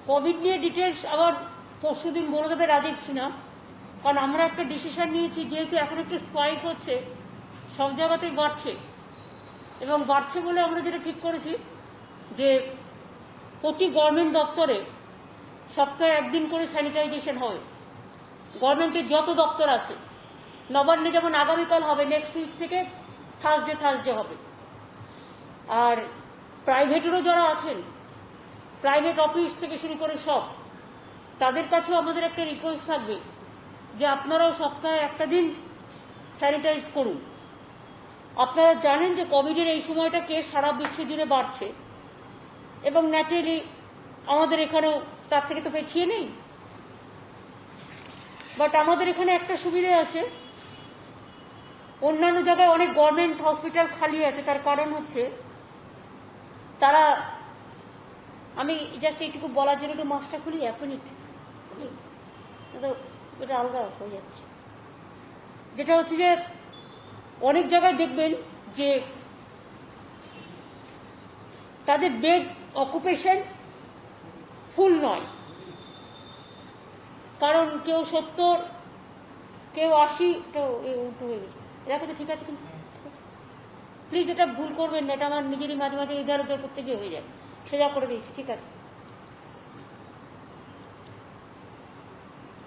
Covid নিয়ে details আবার পরশুদিন বলে দেবে রাজীব সিনহা, কারণ আমরা একটা ডিসিশন নিয়েছি, যেহেতু এখন একটু স্পাইক হচ্ছে, সব জায়গাতেই বাড়ছে, এবং বাড়ছে বলে আমরা যেটা ঠিক করেছি যে প্রতি গভর্নমেন্ট দপ্তরে সপ্তাহে একদিন করে স্যানিটাইজেশন হবে। গভর্নমেন্টের যত দপ্তর আছে, নবান্নে যেমন আগামীকাল হবে, নেক্সট উইক থেকে থার্সডে হবে। আর প্রাইভেটেরও যারা আছেন, প্রাইভেট অফিস থেকে শুরু করে সব, তাদের কাছেও আমাদের একটা রিকোয়েস্ট থাকবে যে আপনারাও সপ্তাহে একটা দিন স্যানিটাইজ করুন। আপনারা জানেন যে কোভিডের এই সময়টা কেস সারা বিশ্ব জুড়ে বাড়ছে, এবং ন্যাচারালি আমাদের এখানেও তার থেকে তো পেছিয়ে নেই। বাট আমাদের এখানে একটা সুবিধা আছে, অন্যান্য জায়গায় অনেক গভর্নমেন্ট হসপিটাল খালি আছে। তার কারণ হচ্ছে তারা, আমি জাস্ট এইটুকু বলার জন্য একটু মাছটা খুলি, এক মিনিট, এটা আলগা হয়ে যাচ্ছে। যেটা হচ্ছে যে অনেক জায়গায় দেখবেন যে তাদের বেড অকুপেশন ফুল নয়, কারণ কেউ 70, কেউ 80, উল্টো হয়ে গেছে। দেখো তো ঠিক আছে, কিন্তু প্লিজ এটা ভুল করবেন না, এটা আমার নিজেরই মাঝে মাঝে এধার ওধার করতে গিয়ে হয়ে যায়। সোজা করে দিয়েছি, ঠিক আছে,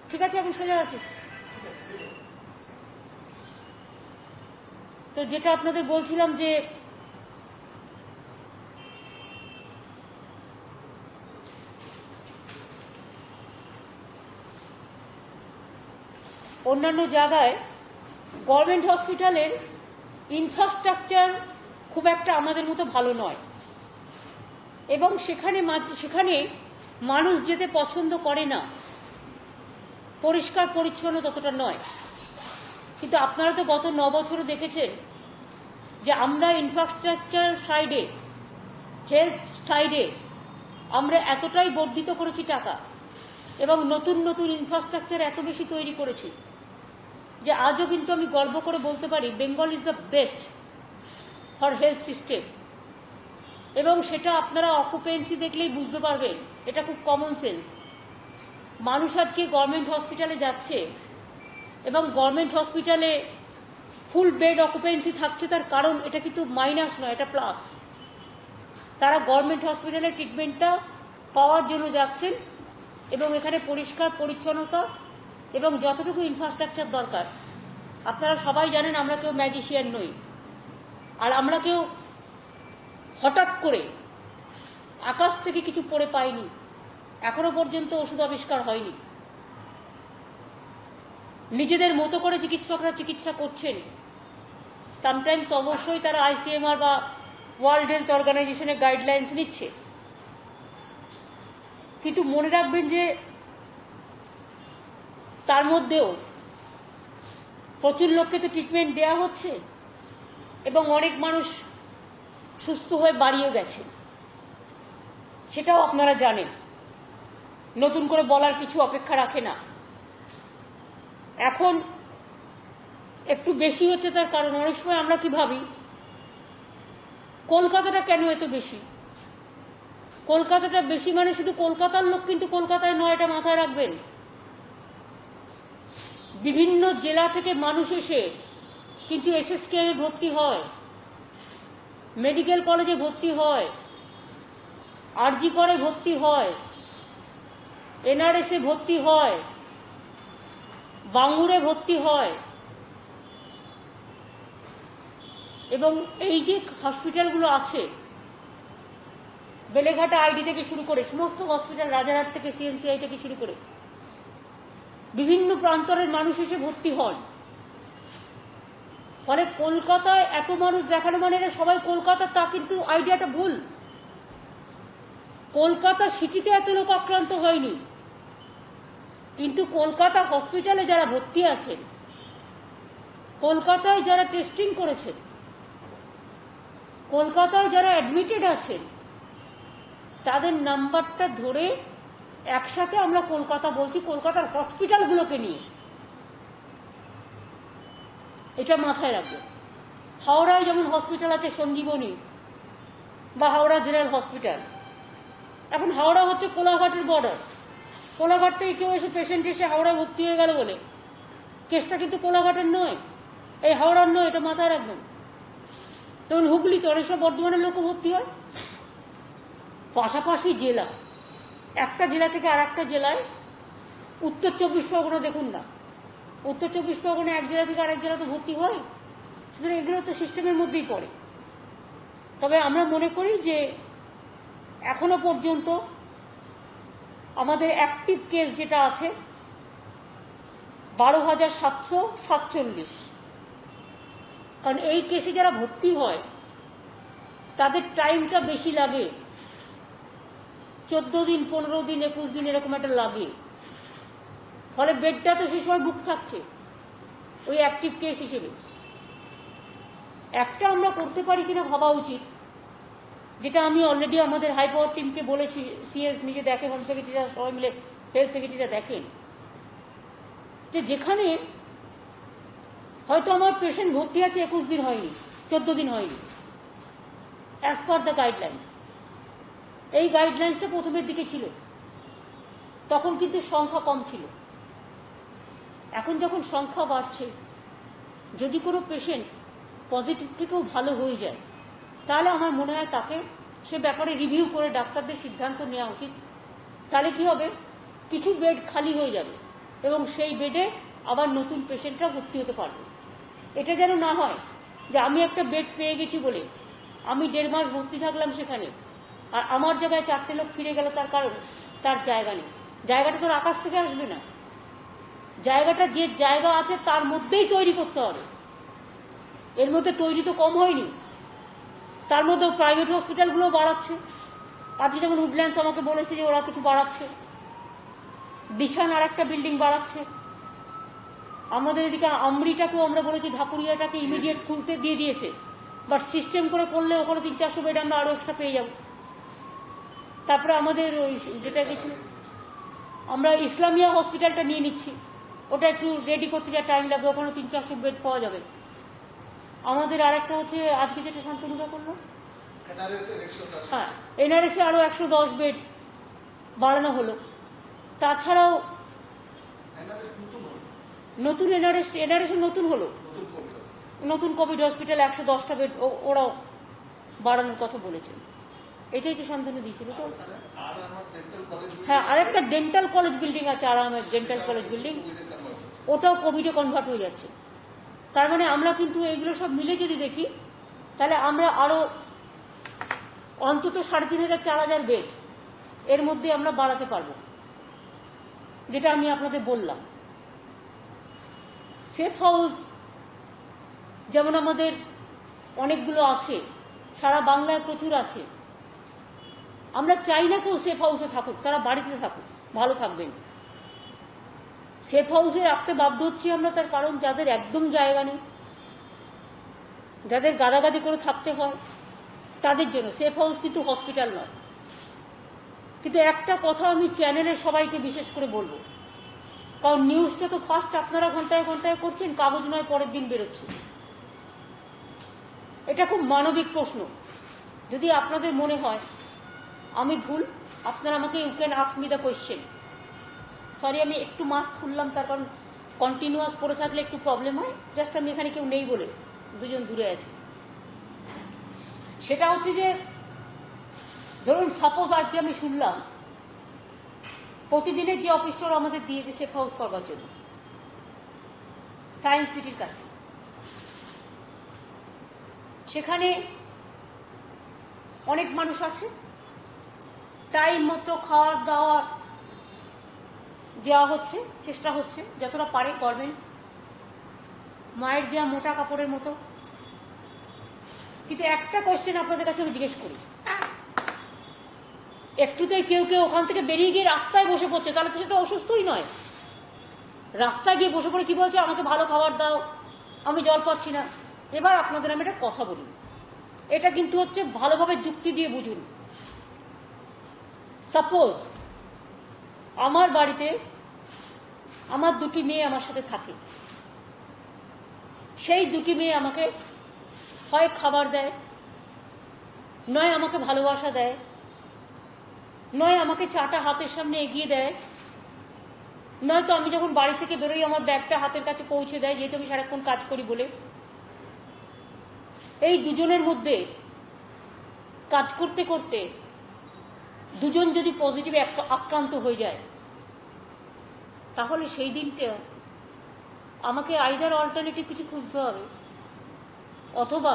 ঠিক আছে, এখন সোজা আছে। তো যেটা আপনাদের বলছিলাম যে অন্যান্য জায়গায় গভর্নমেন্ট হসপিটালের ইনফ্রাস্ট্রাকচার খুব একটা আমাদের মতো ভালো নয়, এবং সেখানে মানুষ যেতে পছন্দ করে না, পরিষ্কার পরিচ্ছন্ন ততটা নয়। কিন্তু আপনারা তো গত 9 বছরও দেখেছেন যে আমরা ইনফ্রাস্ট্রাকচার সাইডে, হেলথ সাইডে আমরা এতটাই বর্ধিত করেছি টাকা, এবং নতুন নতুন ইনফ্রাস্ট্রাকচার এত বেশি তৈরি করেছি যে আজও কিন্তু আমি গর্ব করে বলতে পারি Bengal is the best for health system. এবং সেটা আপনারা অকুপেন্সি দেখলেই বুঝতে পারবেন, এটা খুব কমন সেন্স। মানুষ আজকে গভর্নমেন্ট হসপিটালে যাচ্ছে, এবং গভর্নমেন্ট হসপিটালে ফুল বেড অকুপেন্সি থাকছে, তার কারণ এটা কিন্তু মাইনাস নয়, এটা প্লাস। তারা গভর্নমেন্ট হসপিটালে ট্রিটমেন্টটা পাওয়ার জন্য যাচ্ছেন, এবং এখানে পরিষ্কার পরিচ্ছন্নতা এবং যতটুকু ইনফ্রাস্ট্রাকচার দরকার। আপনারা সবাই জানেন আমরা কেউ ম্যাজিশিয়ান নই, আর আমরা কেউ হঠাৎ করে আকাশ থেকে কিছু পড়ে পাইনি, এখনো পর্যন্ত ওষুধ আবিষ্কার হয়নি। নিজেদের মতো করে চিকিৎসকরা চিকিৎসা করছেন। সামটাইমস অবশ্যই তারা ICMR বা ওয়ার্ল্ড হেলথ অর্গানাইজেশনের গাইডলাইন্স নিচ্ছে, কিন্তু মনে রাখবেন যে তার মধ্যেও প্রচুর লোককে তো ট্রিটমেন্ট দেওয়া হচ্ছে, এবং অনেক মানুষ সুস্থ হয়ে বাড়িও গেছে, সেটাও আপনারা জানেন। নতুন করে বলার কিছু অপেক্ষা রাখে না। এখন একটু বেশি হচ্ছে, তার কারণ অনেক সময় আমরা কি ভাবি, কলকাতাটা কেন এত বেশি? কলকাতাটা বেশি মানে শুধু কলকাতার লোক কিন্তু কলকাতায় নয়, এটা মাথায় রাখবেন। বিভিন্ন জেলা থেকে মানুষ এসে কিন্তু SSKM ভর্তি হয়, মেডিকেল কলেজে ভর্তি হয়, RG করে ভর্তি হয়, NRS এ ভর্তি হয়, বাঙ্গুরে ভর্তি হয়। এবং এই যে হসপিটালগুলো আছে, বেলেঘাটা ID থেকে শুরু করে সমস্ত হসপিটাল, রাজারহাট থেকে CNCI থেকে শুরু করে বিভিন্ন প্রান্তরের মানুষ এসে ভর্তি হন। ফলে কলকাতায় এত মানুষ দেখানো মানে সবাই কলকাতা, তা কিন্তু আইডিয়াটা ভুল। কলকাতা সিটিতে এত লোক আক্রান্ত হয়নি, কিন্তু কলকাতা হসপিটালে যারা ভর্তি আছেন, কলকাতায় যারা টেস্টিং করেছেন, কলকাতায় যারা অ্যাডমিটেড আছেন, তাদের নাম্বারটা ধরে একসাথে আমরা কলকাতা বলছি, কলকাতার হসপিটালগুলোকে নিয়ে। এটা মাথায় রাখবেন। হাওড়ায় যেমন হসপিটাল আছে সঞ্জীবনী বা হাওড়া জেনারেল হসপিটাল, এখন হাওড়া হচ্ছে কোলাঘাটের বর্ডার। কোলাঘাট থেকে কেউ এসে পেশেন্ট এসে হাওড়ায় ভর্তি হয়ে গেল বলে কেসটা কিন্তু কোলাঘাটের নয়, এই হাওড়ার নয়, এটা মাথায় রাখবেন। যেমন হুগলিতে অনেক সময় বর্ধমানের লোকও ভর্তি হয়। পাশাপাশি জেলা, একটা জেলা থেকে আর একটা জেলায়, উত্তর 24 পরগনা দেখুন না, উত্তর 24 পরগনা এক জেলা থেকে আরেক জেলাতে ভর্তি হয়, সুতরাং এগুলো তো সিস্টেমের মধ্যেই পড়ে। তবে আমরা মনে করি যে এখনো পর্যন্ত আমাদের অ্যাক্টিভ কেস যেটা আছে 12,747, কারণ এই কেসে যারা ভর্তি হয় তাদের টাইমটা বেশি লাগে, 14 দিন, 15 দিন, 21 দিন এরকম একটা লাগে। ফলে বেডটা তো সেই সময় বুক থাকছে ওই অ্যাক্টিভ কেস হিসেবে। একটা আমরা করতে পারি কিনা ভাবা উচিত, যেটা আমি অলরেডি আমাদের হাই পাওয়ার টিমকে বলেছি, সিএস নিজে দেখে, হোম সেক্রেটারিরা সবাই মিলে, হেলথ সেক্রেটারিরা দেখেন, যে যেখানে হয়তো আমার পেশেন্ট ভর্তি আছে 21 দিন হয়নি, 14 দিন হয়নি, অ্যাজ পার দ্য গাইডলাইন্স। এই গাইডলাইন্সটা প্রথমের দিকে ছিল, তখন কিন্তু সংখ্যা কম ছিল। এখন যখন সংখ্যা বাড়ছে, যদি কোনো পেশেন্ট পজিটিভ থেকেও ভালো হয়ে যায়, তাহলে আমার মনে হয় তাকে সে ব্যাপারে রিভিউ করে ডাক্তারদের সিদ্ধান্ত নেওয়া উচিত। তাহলে কি হবে, কিছু বেড খালি হয়ে যাবে এবং সেই বেডে আবার নতুন পেশেন্টরা ভর্তি হতে পারবে। এটা যেন না হয় যে আমি একটা বেড পেয়ে গেছি বলে আমি 1.5 মাস ভর্তি থাকলাম সেখানে, আর আমার জায়গায় 4টে লোক ফিরে গেল, তার কারণ তার জায়গা নেই। জায়গাটা তোর আকাশ থেকে আসবে না, জায়গাটা যে জায়গা আছে তার মধ্যেই তৈরি করতে হবে। এর মধ্যে তৈরি তো কম হয়নি, তার মধ্যেও প্রাইভেট হসপিটালগুলো বাড়াচ্ছে। আজকে যেমন উডল্যান্ডস আমাকে বলেছে যে ওরা কিছু বাড়াচ্ছে, দিশান আর একটা বিল্ডিং বাড়াচ্ছে। আমাদের এদিকে আমরিটাকেও আমরা বলেছি, ঢাকুরিয়াটাকে ইমিডিয়েট খুলতে দিয়ে দিয়েছে, বাট সিস্টেম করে করলে ওখানে 300-400 বেড আমরা আরও এক্সট্রা পেয়ে যাব। তারপরে আমাদের ওই যেটা গেছিল, আমরা ইসলামিয়া হসপিটালটা নিয়ে নিচ্ছি, ওটা একটু রেডি করতে যা টাইম লাগবে, ওখানে 300-400 বেড পাওয়া যাবে। আমাদের আরেকটা হচ্ছে আজকে যেটা শান্তনুদা করলো, হ্যাঁ, এনআরএসে আরও 110 বেড বাড়ানো হলো। তাছাড়াও নতুন এনআরএসে নতুন হলো, নতুন কোভিড হসপিটাল 110টা বেড ওরাও বাড়ানোর কথা বলেছে। এটাই তো শান্তনু দিয়েছিল তো। হ্যাঁ, আরেকটা ডেন্টাল কলেজ বিল্ডিং আছে, আরামের ডেন্টাল কলেজ বিল্ডিং, ওটাও কোভিডে কনভার্ট হয়ে যাচ্ছে। তার মানে আমরা কিন্তু এইগুলো সব মিলে যদি দেখি, তাহলে আমরা আরো অন্তত 3,500-4,000 বেড এর মধ্যে আমরা বাড়াতে পারবো, যেটা আমি আপনাদের বললাম। সেফ হাউস যেমন আমাদের অনেকগুলো আছে, সারা বাংলায় প্রচুর আছে। আমরা চাই না কেউ সেফ হাউসে থাকুক, তারা বাড়িতে থাকুক, ভালো থাকবেন। সেফ হাউসে রাখতে বাধ্য হচ্ছি আমরা, তার কারণ যাদের একদম জায়গা নেই, যাদের গাদাগাদি করে থাকতে হয়, তাদের জন্য সেফ হাউস কিন্তু হসপিটাল নয়। কিন্তু একটা কথা আমি চ্যানেলে সবাইকে বিশেষ করে বলবো, কারণ নিউজটা তো ফার্স্ট আপনারা ঘন্টায় ঘন্টায় করছেন, কাগজ নয় পরের দিন বেরোচ্ছে। এটা খুব মানবিক প্রশ্ন। যদি আপনাদের মনে হয় আমি ভুল, আপনারা আমাকে you can ask me the question. Sorry, আমি একটু মাস্ক খুললাম, তার কারণ কন্টিনিউয়াস পড়ে থাকলে একটু প্রবলেম হয়। জাস্ট আমি এখানে কেউ নেই বলে দুজন দূরে আছে। সেটা হচ্ছে যে ধরুন সাপোজ আজকে আমি শুনলাম প্রতিদিনের যে অফিসটা আমাদের দিয়েছে সেফ হাউস করবার জন্য সায়েন্স সিটির কাছে, সেখানে অনেক মানুষ আছে, টাইম মতো খাওয়া দাওয়া দেওয়া হচ্ছে, চেষ্টা হচ্ছে যতটা পারে গভর্নমেন্ট, মায়ের দেওয়া মোটা কাপড়ের মতো। কিন্তু একটা কোয়েশ্চেন আপনাদের কাছে আমি জিজ্ঞেস করি, একটুতেই কেউ কেউ ওখান থেকে বেরিয়ে গিয়ে রাস্তায় বসে পড়ছে, তাহলে তো সেটা অসুস্থই নয়। রাস্তায় গিয়ে বসে পড়ে কি বলছে, আমাকে ভালো খাবার দাও, আমি জল পাচ্ছি না। এবার আপনাদের আমি একটা কথা বলি, এটা কিন্তু হচ্ছে ভালোভাবে যুক্তি দিয়ে বুঝুন। সাপোজ আমার বাড়িতে আমার দুটি মেয়ে আমার সাথে থাকে, সেই দুটি মেয়ে আমাকে হয় খাবার দেয়, নয় আমাকে ভালোবাসা দেয়, নয় আমাকে চাটা হাতের সামনে এগিয়ে দেয়, নয়তো আমি যখন বাড়ি থেকে বেরোই আমার ব্যাগটা হাতের কাছে পৌঁছে দেয়, যেহেতু আমি সারাক্ষণ কাজ করি বলে। এই দুজনের মধ্যে কাজ করতে করতে দুজন যদি পজিটিভ আক্রান্ত হয়ে যায়, তাহলে সেই দিনটা আমাকে আইদার অল্টারনেটিভ কিছু খুঁজতে হবে, অথবা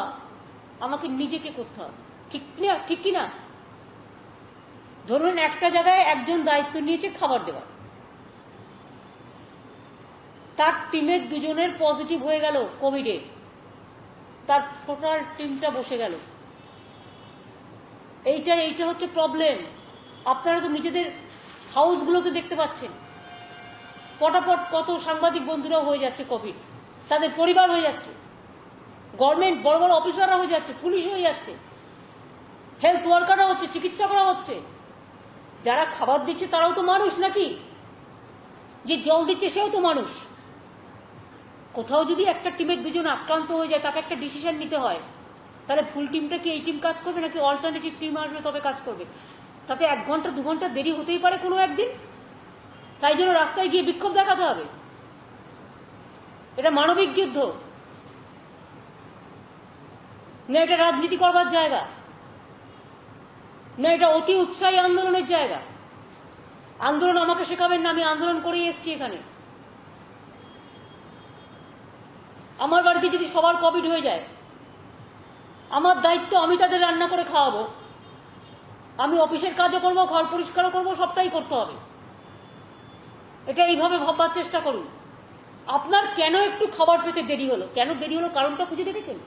আমাকে নিজেকে করতে হবে। ঠিক কি না? ধরুন একটা জায়গায় একজন দায়িত্ব নিয়েছে খাবার দেওয়ার, তার টিমের দুজনের পজিটিভ হয়ে গেল কোভিডে, তার টোটাল টিমটা বসে গেল। এইটা হচ্ছে প্রবলেম। আপনারা তো নিজেদের হাউসগুলোতে দেখতে পাচ্ছেন, পটাপট কত সাংবাদিক বন্ধুরাও হয়ে যাচ্ছে কোভিড, তাদের পরিবার হয়ে যাচ্ছে, গভর্নমেন্ট বড় বড় অফিসাররা হয়ে যাচ্ছে, পুলিশ হয়ে যাচ্ছে, হেলথ ওয়ার্কাররা হচ্ছে, চিকিৎসকরা হচ্ছে। যারা খাবার দিচ্ছে তারাও তো মানুষ নাকি? যে জল দিচ্ছে সেও তো মানুষ। কোথাও যদি একটা টিমের দুজন আক্রান্ত হয়ে যায়, তাকে একটা ডিসিশন নিতে হয়, তাহলে ফুল টিমটা কি এই টিম কাজ করবে নাকি অল্টারনেটিভ টিম আসবে তবে কাজ করবে? তাতে 1 ঘন্টা 2 ঘন্টা দেরি হতেই পারে কোনো একদিন, তাই জন্য রাস্তায় গিয়ে বিক্ষোভ দেখাতে হবে? এটা মানবিক যুদ্ধ না, এটা রাজনীতি করবার জায়গা না, এটা অতি উৎসাহী আন্দোলনের জায়গা। আন্দোলন আমাকে শেখাবেন না, আমি আন্দোলন করেই এসেছি এখানে। আমার বাড়িতে যদি সবার কোভিড হয়ে যায়, আমার দায়িত্ব আমি তাদের রান্না করে খাওয়াবো, আমি অফিসের কাজও করবো, ঘর পরিষ্কারও করবো, সবটাই করতে হবে। এটা এইভাবে ভাববার চেষ্টা করুন। আপনার কেন একটু খাবার পেতে দেরি হলো, কেন দেরি হলো, কারণটা খুঁজে দেখেছেন?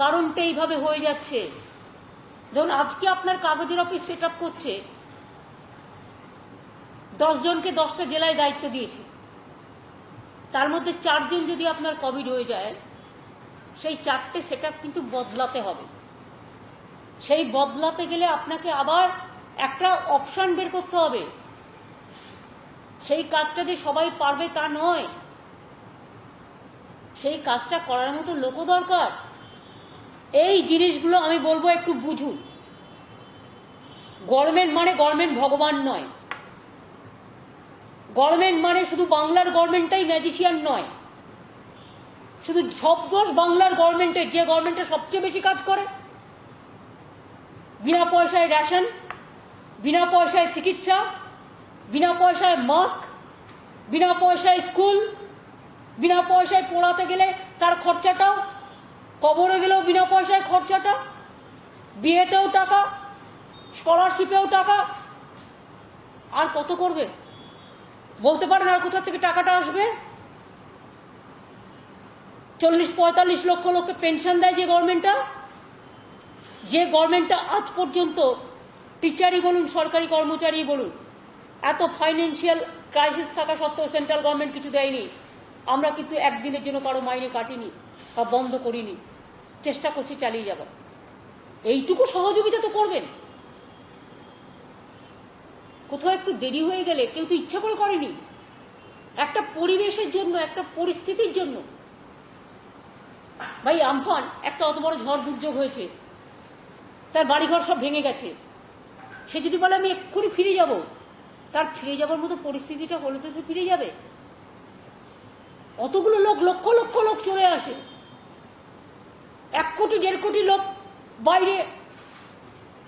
কারণটা এইভাবে হয়ে যাচ্ছে। ধরুন আজকে আপনার কাগজের অফিস সেট আপ করছে, 10 জনকে 10টা জেলায় দায়িত্ব দিয়েছে, তার মধ্যে 4 জন যদি আপনার কোভিড হয়ে যায়, সেই 4টে সেট আপ কিন্তু বদলাতে হবে। সেই বদলাতে গেলে আপনাকে আবার একটা অপশন বের করতে হবে। সেই কাজটা যে সবাই পারবে তা নয়, সেই কাজটা করার মতো লোকও দরকার। এই জিনিসগুলো আমি বলবো একটু বুঝুন। গভর্নমেন্ট মানে গভর্নমেন্ট ভগবান নয়, গভর্নমেন্ট মানে শুধু বাংলার গভর্নমেন্টটাই ম্যাজিশিয়ান নয়, শুধু সব দোষ বাংলার গভর্নমেন্টের, যে গভর্নমেন্টটা সবচেয়ে বেশি কাজ করে। বিনা পয়সায় রেশন, বিনা পয়সায় চিকিৎসা, বিনা পয়সায় মাস্ক, বিনা পয়সায় স্কুল, বিনা পয়সায় পড়াতে গেলে তার খরচাটাও, কবরে গেলেও বিনা পয়সায় খরচাটা, বিয়েতেও টাকা, স্কলারশিপেও টাকা। আর কত করবে বলতে পারেন? আর কোথা থেকে টাকাটা আসবে? 40-45 লক্ষ লোককে পেনশন দেয় যে গভর্নমেন্টটা, যে গভর্নমেন্টটা আজ পর্যন্ত টিচারই বলুন, সরকারি কর্মচারী বলুন, এত ফাইন্যান্সিয়াল ক্রাইসিস থাকা সত্ত্বেও সেন্ট্রাল গভর্নমেন্ট কিছু দেয়নি। আমরা কিন্তু একদিনের জন্য কারো মাইনে কাটিনি বা বন্ধ করিনি, চেষ্টা করছি চালিয়ে যাব। এইটুকু সহযোগিতা তো করবেন। কোথাও একটু দেরি হয়ে গেলে কেউ তো ইচ্ছা করে করেনি, একটা পরিবেশের জন্য, একটা পরিস্থিতির জন্য। ভাই আমফান, একটা অত বড় ঝড় দুর্যোগ হয়েছে, তার বাড়িঘর সব ভেঙে গেছে, সে যদি বলে আমি এক্ষুনি ফিরে যাব, তার ফিরে যাবার মতো পরিস্থিতিটা হলে তো সে ফিরে যাবে। অতগুলো লোক, লক্ষ লক্ষ লোক চলে আসে, 1 কোটি 1.5 কোটি লোক বাইরে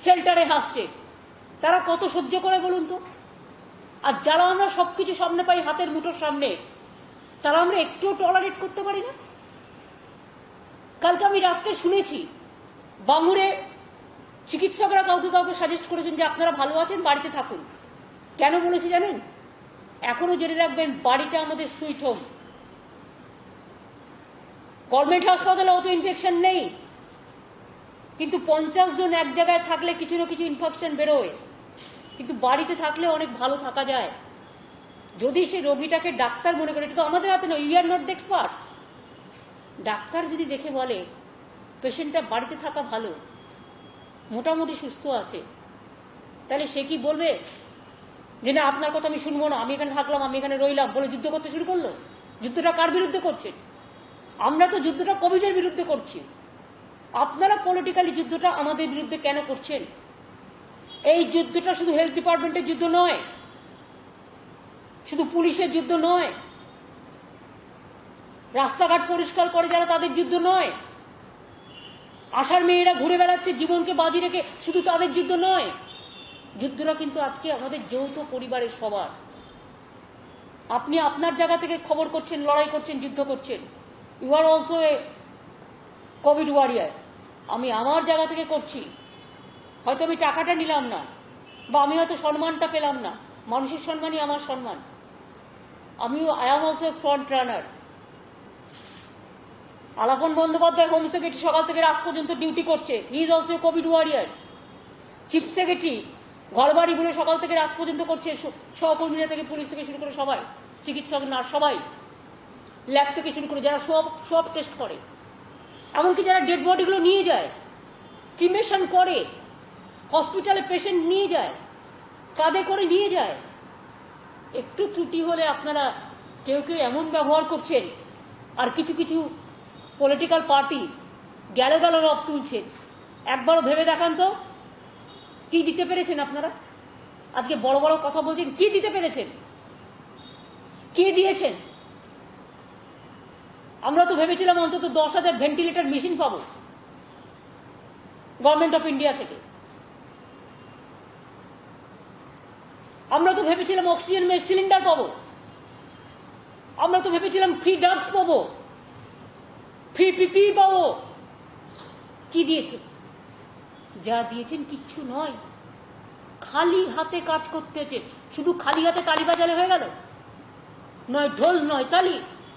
শেল্টারে হাসছে, তারা কত সহ্য করে বলুন তো? আর যারা আমরা সবকিছু সামনে পাই, হাতের মুঠোর সামনে, তারা আমরা একটুও টলারেট করতে পারি না। কালকে আমি রাত্রে শুনেছি বাঙুরে চিকিৎসকরা কাউকে কাউকে সাজেস্ট করেছেন যে আপনারা ভালো আছেন, বাড়িতে থাকুন। কেন বলেছে জানেন? এখনো জেনে রাখবেন, বাড়িটা আমাদের সুইট হোম। গভর্নমেন্ট হাসপাতালে অত ইনফেকশন নেই, কিন্তু 50 জন এক জায়গায় থাকলে কিছু না কিছু ইনফেকশন বেরোয়। কিন্তু বাড়িতে থাকলে অনেক ভালো থাকা যায়, যদি সে রোগীটাকে ডাক্তার মনে করে। এটা তো আমাদের হাতে নয়, we are not the experts. Doctor যদি দেখে বলে পেশেন্টটা বাড়িতে থাকা ভালো, মোটামুটি সুস্থ আছে, তাহলে সে কি বলবে যে না আপনার কথা আমি শুনবো না, আমি এখানে থাকলাম, আমি এখানে রইলাম, বলে যুদ্ধ করতে শুরু করলো? যুদ্ধটা কার বিরুদ্ধে করছে? আমরা তো যুদ্ধটা কোভিডের বিরুদ্ধে করছি, আপনারা পলিটিক্যালি যুদ্ধটা আমাদের বিরুদ্ধে কেন করছেন? এই যুদ্ধটা শুধু হেলথ ডিপার্টমেন্টের যুদ্ধ নয়, শুধু পুলিশের যুদ্ধ নয়, রাস্তাঘাট পরিষ্কার করে যারা তাদের যুদ্ধ নয়, আশার মেয়েরা ঘুরে বেড়াচ্ছে জীবনকে বাজি রেখে শুধু তাদের যুদ্ধ নয়। যুদ্ধটা কিন্তু আজকে আমাদের যৌথ পরিবারের সবার। আপনি আপনার জায়গা থেকে খবর করছেন, লড়াই করছেন, যুদ্ধ করছেন, you are also a COVID warrior. আমি আমার জায়গা থেকে করছি, হয়তো আমি টাকাটা নিলাম না, বা আমি হয়তো সম্মানটা পেলাম না, মানুষের সম্মানই আমার সম্মান। আমিও I am also front runner. Alapan Bandyopadhyay home secretary সকাল থেকে রাত পর্যন্ত ডিউটি করছে, he is also Covid warrior. Chief secretary ঘরবাড়ি বলে সকাল থেকে রাত পর্যন্ত করছে, সহকর্মীরা থেকে পুলিশ থেকে শুরু করে সবাই, চিকিৎসক নার্স সবাই, ল্যাব থেকে শুরু করে যারা সব টেস্ট করে, এমনকি যারা ডেড বডিগুলো নিয়ে যায়, ক্রিমেশন করে, হসপিটালে পেশেন্ট নিয়ে যায়, কাঁধে করে নিয়ে যায়। একটু ত্রুটি হলে আপনারা কেউ কেউ এমন ব্যবহার করছেন, আর কিছু কিছু পলিটিক্যাল পার্টি গেল রব তুলছেন। একবারও ভেবে দেখান তো কি দিতে পেরেছেন আপনারা? আজকে বড় বড় কথা বলছেন, কি দিতে পেরেছেন? কি দিয়েছেন? আমরা তো ভেবেছিলাম অন্তত 10,000 ভেন্টিলেটর মেশিন পাবো গভর্নমেন্ট অফ ইন্ডিয়া থেকে। আমরা তো ভেবেছিলাম অক্সিজেন সিলিন্ডার পাবো। আমরা তো ভেবেছিলাম ফ্রি ড্রাগস পাবো, ফ্রি পিপি পাবো। কি দিয়েছেন? যা দিয়েছেন কিচ্ছু নয়। খালি হাতে কাজ করতে হচ্ছে। শুধু খালি হাতে তালি বাজালে হয়ে গেল? নয় ঢোল, নয় তালি,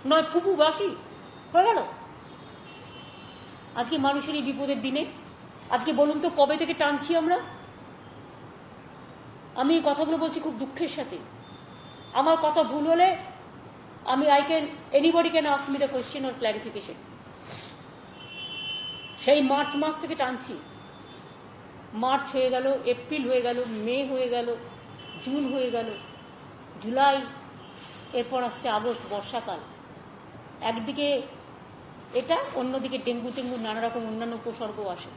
নয় ফুপু বাসি, হয়ে গেল? আজকে মানুষের এই বিপদের দিনে আজকে বলুন তো কবে থেকে টানছি আমরা? আমি এই কথাগুলো বলছি খুব দুঃখের সাথে। আমার কথা ভুল হলে আমি anybody can ask me the question or clarification. সেই মার্চ মাস থেকে টানছি। মার্চ হয়ে গেল, এপ্রিল হয়ে গেল, মে হয়ে গেল, জুন হয়ে গেল, জুলাই, এরপর আসছে আগস্ট, বর্ষাকাল। একদিকে এটা, অন্যদিকে ডেঙ্গু টেঙ্গু নানা রকম অন্যান্য উপসর্গও আসে।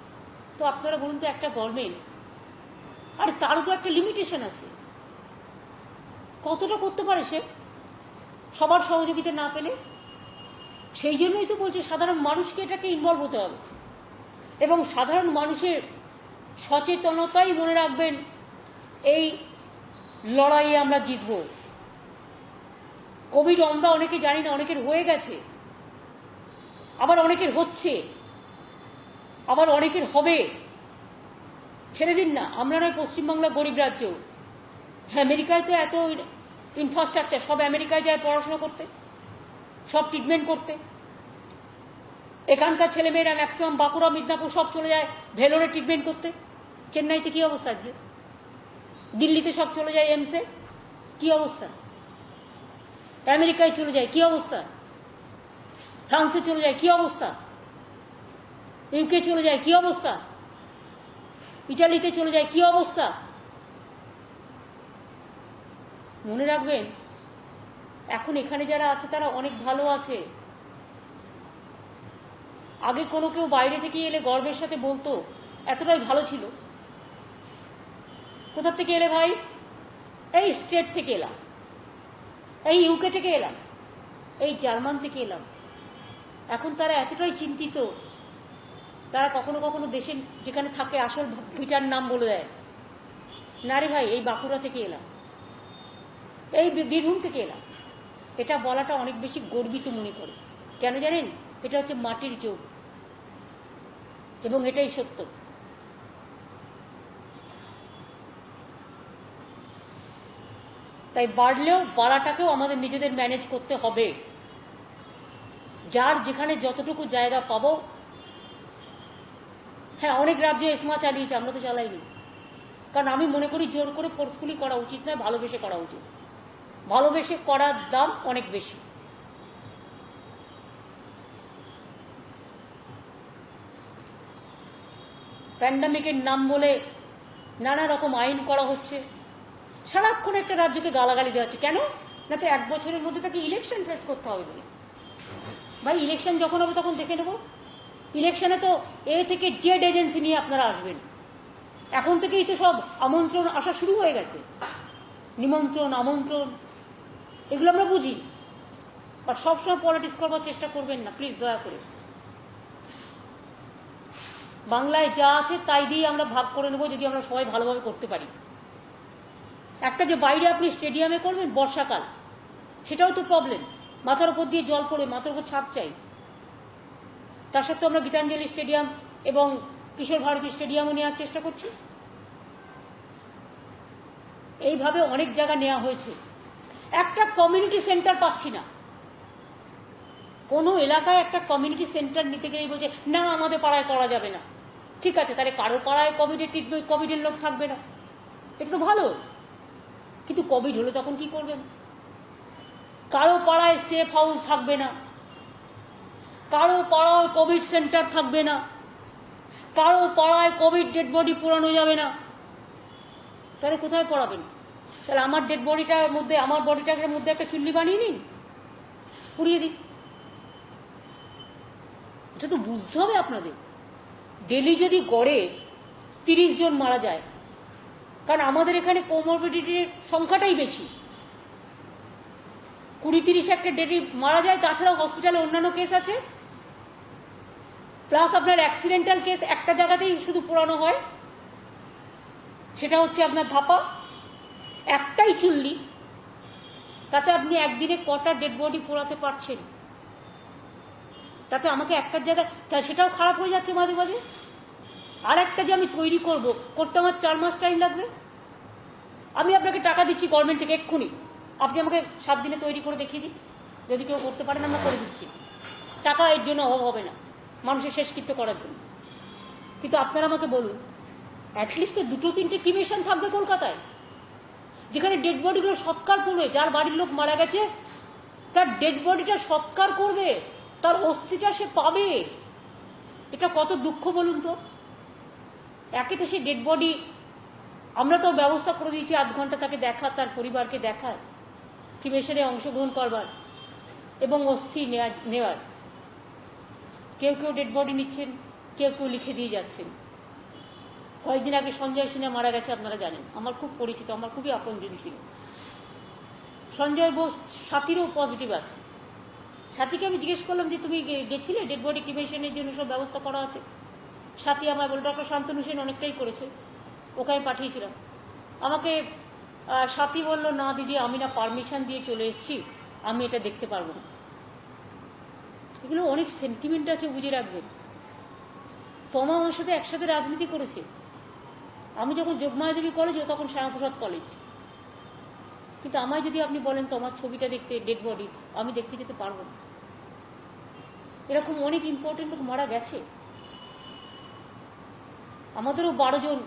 তো আপনারা বলুন তো, একটা গভর্নমেন্ট, আর তারও তো একটা লিমিটেশন আছে, কতটা করতে পারে সে সবার সহযোগিতা না পেলে? সেই জন্যই তো বলছে সাধারণ মানুষকে এটাকে ইনভলভ হতে হবে, এবং সাধারণ মানুষের সচেতনতাই মনে রাখবেন এই লড়াইয়ে আমরা জিতব। কোভিড আমরা অনেকে জানি না, অনেকের হয়ে গেছে, আবার অনেকের হচ্ছে, আবার অনেকের হবে। ছেড়ে দিন না, আমরা নয় পশ্চিমবাংলা গরিব রাজ্য, হ্যাঁ আমেরিকায় তো এত ইনফ্রাস্ট্রাকচার, সব আমেরিকায় যায় পড়াশোনা করতে, সব ট্রিটমেন্ট করতে। এখানকার ছেলেমেয়েরা ম্যাক্সিমাম বাঁকুড়া, মিদনাপুর সব চলে যায় ভেলোরে ট্রিটমেন্ট করতে। চেন্নাইতে কি অবস্থা আজকে? দিল্লিতে সব চলে যায় এমসে, কি অবস্থা? আমেরিকায় চলে যায় কি অবস্থা? ফ্রান্সে চলে যায় কি অবস্থা? ইউকে চলে যায় কি অবস্থা? ইটালিতে চলে যায় কি অবস্থা? মনে রাখবেন, এখন এখানে যারা আছে তারা অনেক ভালো আছে। আগে কোনো কেউ বাইরে থেকে এলে গর্বের সাথে বলতো এতটাই ভালো ছিল। কোথা থেকে এলে ভাই? এই স্টেট থেকে এলাম, এই ইউকে থেকে এলাম, এই জার্মান থেকে এলাম। এখন তারা এতটাই চিন্তিত, তারা কখনো কখনো দেশের যেখানে থাকে আসল ভিটার নাম বলে দেয়, না রে ভাই এই বাঁকুড়া থেকে এলাম, এই বীরভূম থেকে এলাম। এটা বলাটা অনেক বেশি গর্বিত মনে করে। কেন জানেন? এটা হচ্ছে মাটির যোগ, এবং এটাই সত্য। তাই বাড়লেও বাড়াটাকেও আমাদের নিজেদের ম্যানেজ করতে হবে। যার যেখানে যতটুকু জায়গা পাবো। হ্যাঁ, অনেক রাজ্য এসমা চালিয়েছে, আমরা তো চালাইনি। কারণ আমি মনে করি জোর করে ফোর্সফুলি করা উচিত নয়, ভালোবেসে করা উচিত। ভালোবেসে করার দাম অনেক বেশি। প্যান্ডামিকের নাম বলে নানা রকম আইন করা হচ্ছে, সারাক্ষণ একটা রাজ্যকে গালাগালি দেওয়া হচ্ছে। কেন? না তো 1 বছরের মধ্যে তাকে ইলেকশন ফেস করতে হবে বলে। ভাই ইলেকশন যখন হবে তখন দেখে নেব। ইলেকশনে তো এ থেকে জেড এজেন্সি নিয়ে আপনারা আসবেন। এখন থেকেই তো সব আমন্ত্রণ আসা শুরু হয়ে গেছে, নিমন্ত্রণ আমন্ত্রণ, এগুলো আমরা বুঝি। আর সবসময় পলিটিক্স করবার চেষ্টা করবেন না প্লিজ, দয়া করে। বাংলায় যা আছে তাই দিয়ে আমরা ভাগ করে নেব যদি আমরা সবাই ভালোভাবে করতে পারি। একটা যে বাইরে আপনি স্টেডিয়ামে করবেন বর্ষাকাল, সেটাও তো প্রবলেম। মাথার উপর দিয়ে জল পড়ে, মাথার উপর ছাদ চাই। তার সত্ত্বেও আমরা গীতাঞ্জলি স্টেডিয়াম এবং কিশোর ভারতী স্টেডিয়ামও নেওয়ার চেষ্টা করছি। এইভাবে অনেক জায়গা নেওয়া হয়েছে। একটা কমিউনিটি সেন্টার পাচ্ছি না। কোনো এলাকায় একটা কমিউনিটি সেন্টার নিতে গেলেই বলছে না আমাদের পাড়ায় করা যাবে না। ঠিক আছে, তাহলে কারো পাড়ায় কোভিডের লোক থাকবে না, এটা তো ভালো। কিন্তু কোভিড হলে তখন কি করবেন? কারো পাড়ায় সেফ হাউস থাকবে না, কারো পাড়ায় কোভিড সেন্টার থাকবে না, কারো পাড়ায় কোভিড ডেড বডি পোড়ানো যাবে না। তাহলে কোথায় পড়াবেন? তাহলে আমার ডেড বডিটার মধ্যে, আমার বডিটার মধ্যে একটা চুল্লি বানিয়ে নিন, পুড়িয়ে দিন। এটা তো বুঝতে হবে আপনাদের। ডেলি যদি গড়ে 30 জন মারা যায়, কারণ আমাদের এখানে কোমরবিডিটির সংখ্যাটাই বেশি, 20-30 একটা ডেলি মারা যায়। তাছাড়াও হসপিটালে অন্যান্য কেস আছে, প্লাস আপনার অ্যাক্সিডেন্টাল কেস একটা জায়গাতেই শুধু পোড়ানো হয়, সেটা হচ্ছে আপনার ধাপা। একটাই চুল্লি, তাতে আপনি একদিনে কটা ডেড বডি পোড়াতে পারছেন? তাতে আমাকে একটার জায়গায়, সেটাও খারাপ হয়ে যাচ্ছে মাঝে মাঝে। আর একটা যে আমি তৈরি করতে আমার 4 মাস টাইম লাগবে। আমি আপনাকে টাকা দিচ্ছি গভর্নমেন্ট থেকে এক্ষুনি, আপনি আমাকে 7 দিনে তৈরি করে দেখিয়ে দিন। যদি কেউ করতে পারেন আমরা করে দিচ্ছি। টাকা এর জন্য অভাব হবে না, মানুষের শেষকৃত্য করার জন্য। কিন্তু আপনারা আমাকে বলুন, অ্যাটলিস্ট 2-3টে ক্রিমেশন থাকবে কলকাতায়, যেখানে ডেড বডিগুলো সৎকার করবে। যার বাড়ির লোক মারা গেছে তার ডেড বডিটা সৎকার করবে, তার অস্থিটা সে পাবে। এটা কত দুঃখ বলুন তো। একে তো সে ডেড বডি, আমরা তো ব্যবস্থা করে দিয়েছি 8 ঘন্টা তাকে দেখা, তার পরিবারকে দেখার, ক্রিমেশনে অংশগ্রহণ করবার এবং অস্থি নেওয়ার। কেউ কেউ ডেড বডি নিচ্ছেন, কেউ কেউ লিখে দিয়ে যাচ্ছেন। কয়েকদিন আগে সঞ্জয় সিনহা মারা গেছে, আপনারা জানেন, আমার খুব পরিচিত, আমার খুবই আপনজন ছিল। সঞ্জয় বোস সাথীরও পজিটিভ আছে। সাথীকে আমি জিজ্ঞেস করলাম যে তুমি গেছিলে ডেড বডি ক্রিমেশনের জন্য, সব ব্যবস্থা করা আছে? সাথী আমায় বলল ডক্টর শান্তনু সেন অনেকটাই করেছে, ওকে আমি পাঠিয়েছিলাম। আমাকে সাথী বলল না দিদি, আমি না পারমিশন দিয়ে চলে এসেছি, আমি এটা দেখতে পারবো না। এগুলো অনেক সেন্টিমেন্ট আছে, বুঝে রাখবেন। তমা আমার সাথে একসাথে রাজনীতি করেছে। আমি যখন যোগমায়াদেবী কলেজে, তখন শ্যামাপ্রসাদ কলেজ। কিন্তু আমায় যদি আপনি বলেন তোমার ছবিটা দেখতে, ডেড বডি, আমি দেখতে যেতে পারবো না। এরকম অনেক ইম্পর্টেন্ট লোক মারা গেছে। আমাদেরও 12 জন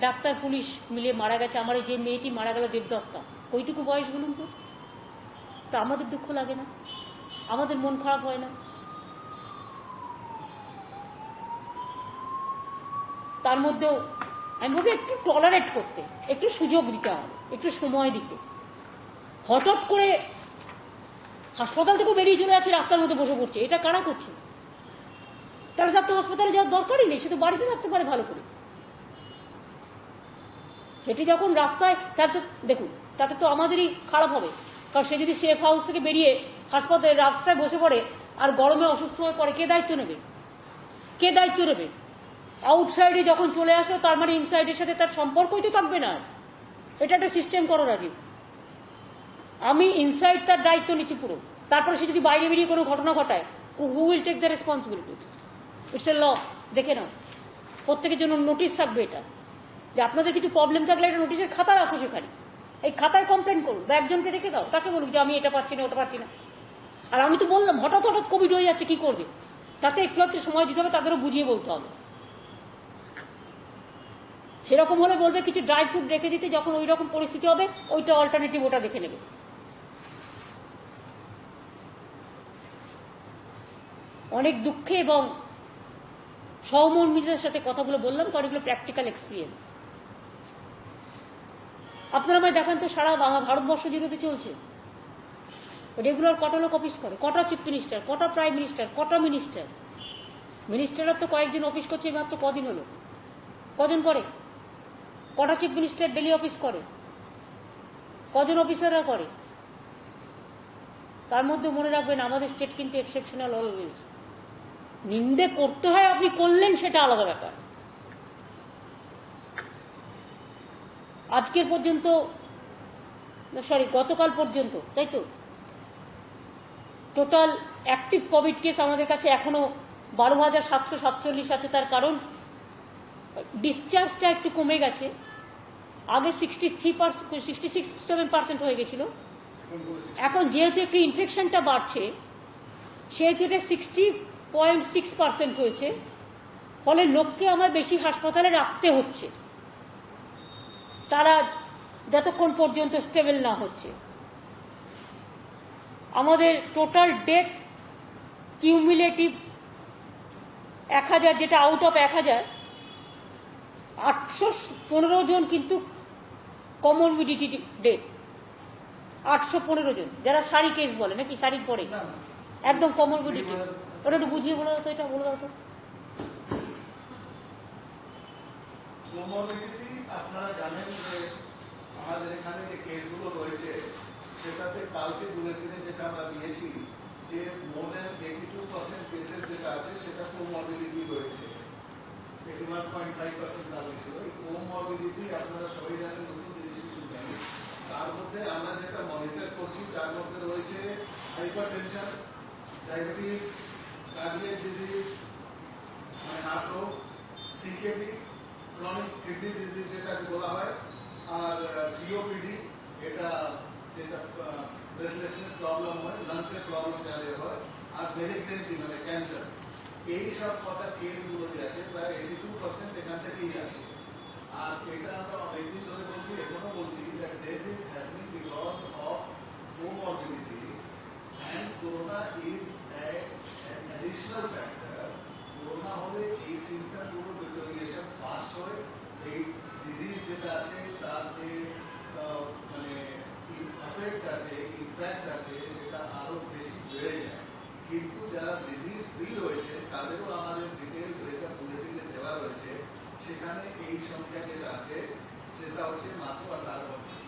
ডাক্তার পুলিশ মিলে মারা গেছে। আমার যে মেয়েটি মারা গেল দেবদত্তা, ওইটুকু বয়স বলুন তো। তা আমাদের দুঃখ লাগে না? আমাদের মন খারাপ হয় না? তার মধ্যেও আমি ভাবি একটু টলারেট করতে, একটু সুযোগ দিতে হবে, একটু সময় দিতে। হঠাৎ করে হাসপাতাল থেকে বেরিয়ে চলে যাচ্ছে, রাস্তার মধ্যে বসে পড়ছে, এটা কারা করছে? তাহলে তার তো হাসপাতালে যাওয়ার দরকারই নেই, সে তো বাড়িতে থাকতে পারে ভালো করে। হেঁটে যখন রাস্তায়, তার তো দেখুন, তাতে তো আমাদেরই খারাপ হবে। কারণ সে যদি সেফ হাউস থেকে বেরিয়ে হাসপাতালের রাস্তায় বসে পড়ে আর গরমে অসুস্থ হয়ে পড়ে, কে দায়িত্ব নেবে? কে দায়িত্ব নেবে? আউটসাইডে যখন চলে আসলো, তার মানে ইনসাইডের সাথে তার সম্পর্কই তো থাকবে না। এটা একটা সিস্টেম করো রাজীব। আমি ইনসাইড তার দায়িত্ব নিচ্ছি পুরো। তারপরে সে যদি বাইরে বেরিয়ে কোনো ঘটনা ঘটায়, who will take the responsibility? It's a law. দেখে নাও, প্রত্যেকের জন্য নোটিশ থাকবে এটা, যে আপনাদের কিছু প্রবলেম থাকলে একটা নোটিশের খাতা রাখো সেখানে। এই খাতায় কমপ্লেন করুন, বা একজনকে রেখে দাও, তাকে বলুক যে আমি এটা পাচ্ছি না, ওটা পাচ্ছি না। আর আমি তো বললাম হঠাৎ হঠাৎ কোভিড হয়ে যাচ্ছে, কি করবে? তাতে একটু একটু সময় দিতে হবে, তাদেরও বুঝিয়ে বলতে হবে। সেরকম হলে বলবে কিছু ড্রাই ফ্রুট রেখে দিতে, যখন ওই রকম পরিস্থিতি হবে ওইটা অল্টারনেটিভ, ওটা দেখে নেবে। অনেক দুঃখে এবং সহমর্মিতার সাথে কথাগুলো বললাম, কারণ এগুলো প্র্যাকটিক্যাল এক্সপিরিয়েন্স। আপনারা আমায় দেখান তো, সারা ভারতবর্ষ জুড়ে চলছে। রেগুলার কটা লোক অফিস করে, কটা চিফ মিনিস্টার, কটা প্রাইম মিনিস্টার, কটা মিনিস্টার, মিনিস্টাররা তো কয়েকদিন অফিস করছে, মাত্র কদিন হলো, কজন করে, কটা চিফ মিনিস্টার ডেলি অফিস করে, কজন অফিসাররা করে। তার মধ্যে মনে রাখবেন আমাদের স্টেট কিন্তু এক্সেপশনাল অলওয়েজ। নিন্দে করতে হয়, আপনি করলেন সেটা আলাদা ব্যাপার। আজকের পর্যন্ত, সরি গতকাল পর্যন্ত, তাই তো, টোটাল অ্যাক্টিভ কোভিড কেস আমাদের কাছে এখনো 12,747 আছে। তার কারণ ডিসচার্জটা একটু কমে গেছে। আগে 66-67% হয়ে গেছিল, এখন যেহেতু একটু ইনফেকশনটা বাড়ছে সেহেতু এটা 60.6% হয়েছে। ফলে লোককে আমার বেশি হাসপাতালে রাখতে হচ্ছে তারা যতক্ষণ পর্যন্ত স্টেবল না হচ্ছে। আমাদের টোটাল ডেথ কিউমুলেটিভ 1000, যেটা আউট অফ 1000, 815 জন কিন্তু কমরবিডিটি ডেথ। 815 জন, যারা সারি কেস বলে নাকি, সারির পরে একদম কমরবিডিটি। ওটা একটু বুঝিয়ে বলে দাও তো, এটা বলে দাও তো। আপনারা জানেন যে আমাদের এখানে যে কেসগুলো রয়েছে সেটাতে কালকে বুলেটিনে যেটা আমরা দিয়েছি যে মোর দ্যান 82% কেসেস যেটা আছে সেটা কোমরবিডিটি রয়েছে, 81.5% তার বেশি। ওই কোমরবিডিটি আপনারা সবাই জানেন, নতুন জিনিস কিছু জানেন। তার মধ্যে আমরা যেটা মনিটর করছি তার মধ্যে রয়েছে হাইপারটেনশন, ডায়াবেটিস, কার্ডিয়াক ডিজিজ মানে হার্ট রোগ, সিকেডি, ক্রনিক কিডনি ডিজিজ যেটাকে বলা হয়, আর সিওপিডি, এটা যেটা ব্রেথলেসনেস প্রবলেম হয়, লাংসের প্রবলেম যাদের হয়, আর মেলিগনেন্সি মানে ক্যান্সার। এই সব কটা কেসগুলো যে আছে প্রায় 82% এখান থেকেই আসে। আর এটা আমরা অনেকদিন ধরে বলছি, এখনো বলছি that death is happening because of comorbidity and corona is an additional factor. Corona হলে এই সিমটমগুলো ডিটোরিয়েশন ফাস্ট হয়, এই ডিজিজ যেটা আছে তার যে মানে এফেক্ট আছে, ইম্প্যাক্ট আছে, সেটা আরো বেশি বেড়ে যায়। কিন্তু যারা ডিজিজ ফ্রি রয়েছে তাদেরও আমাদের ডিটেল ব্রেকআপ বুলেটিনে দেওয়া রয়েছে, সেখানে এই সংখ্যা যেটা আছে সেটা হচ্ছে মাত্র 18%।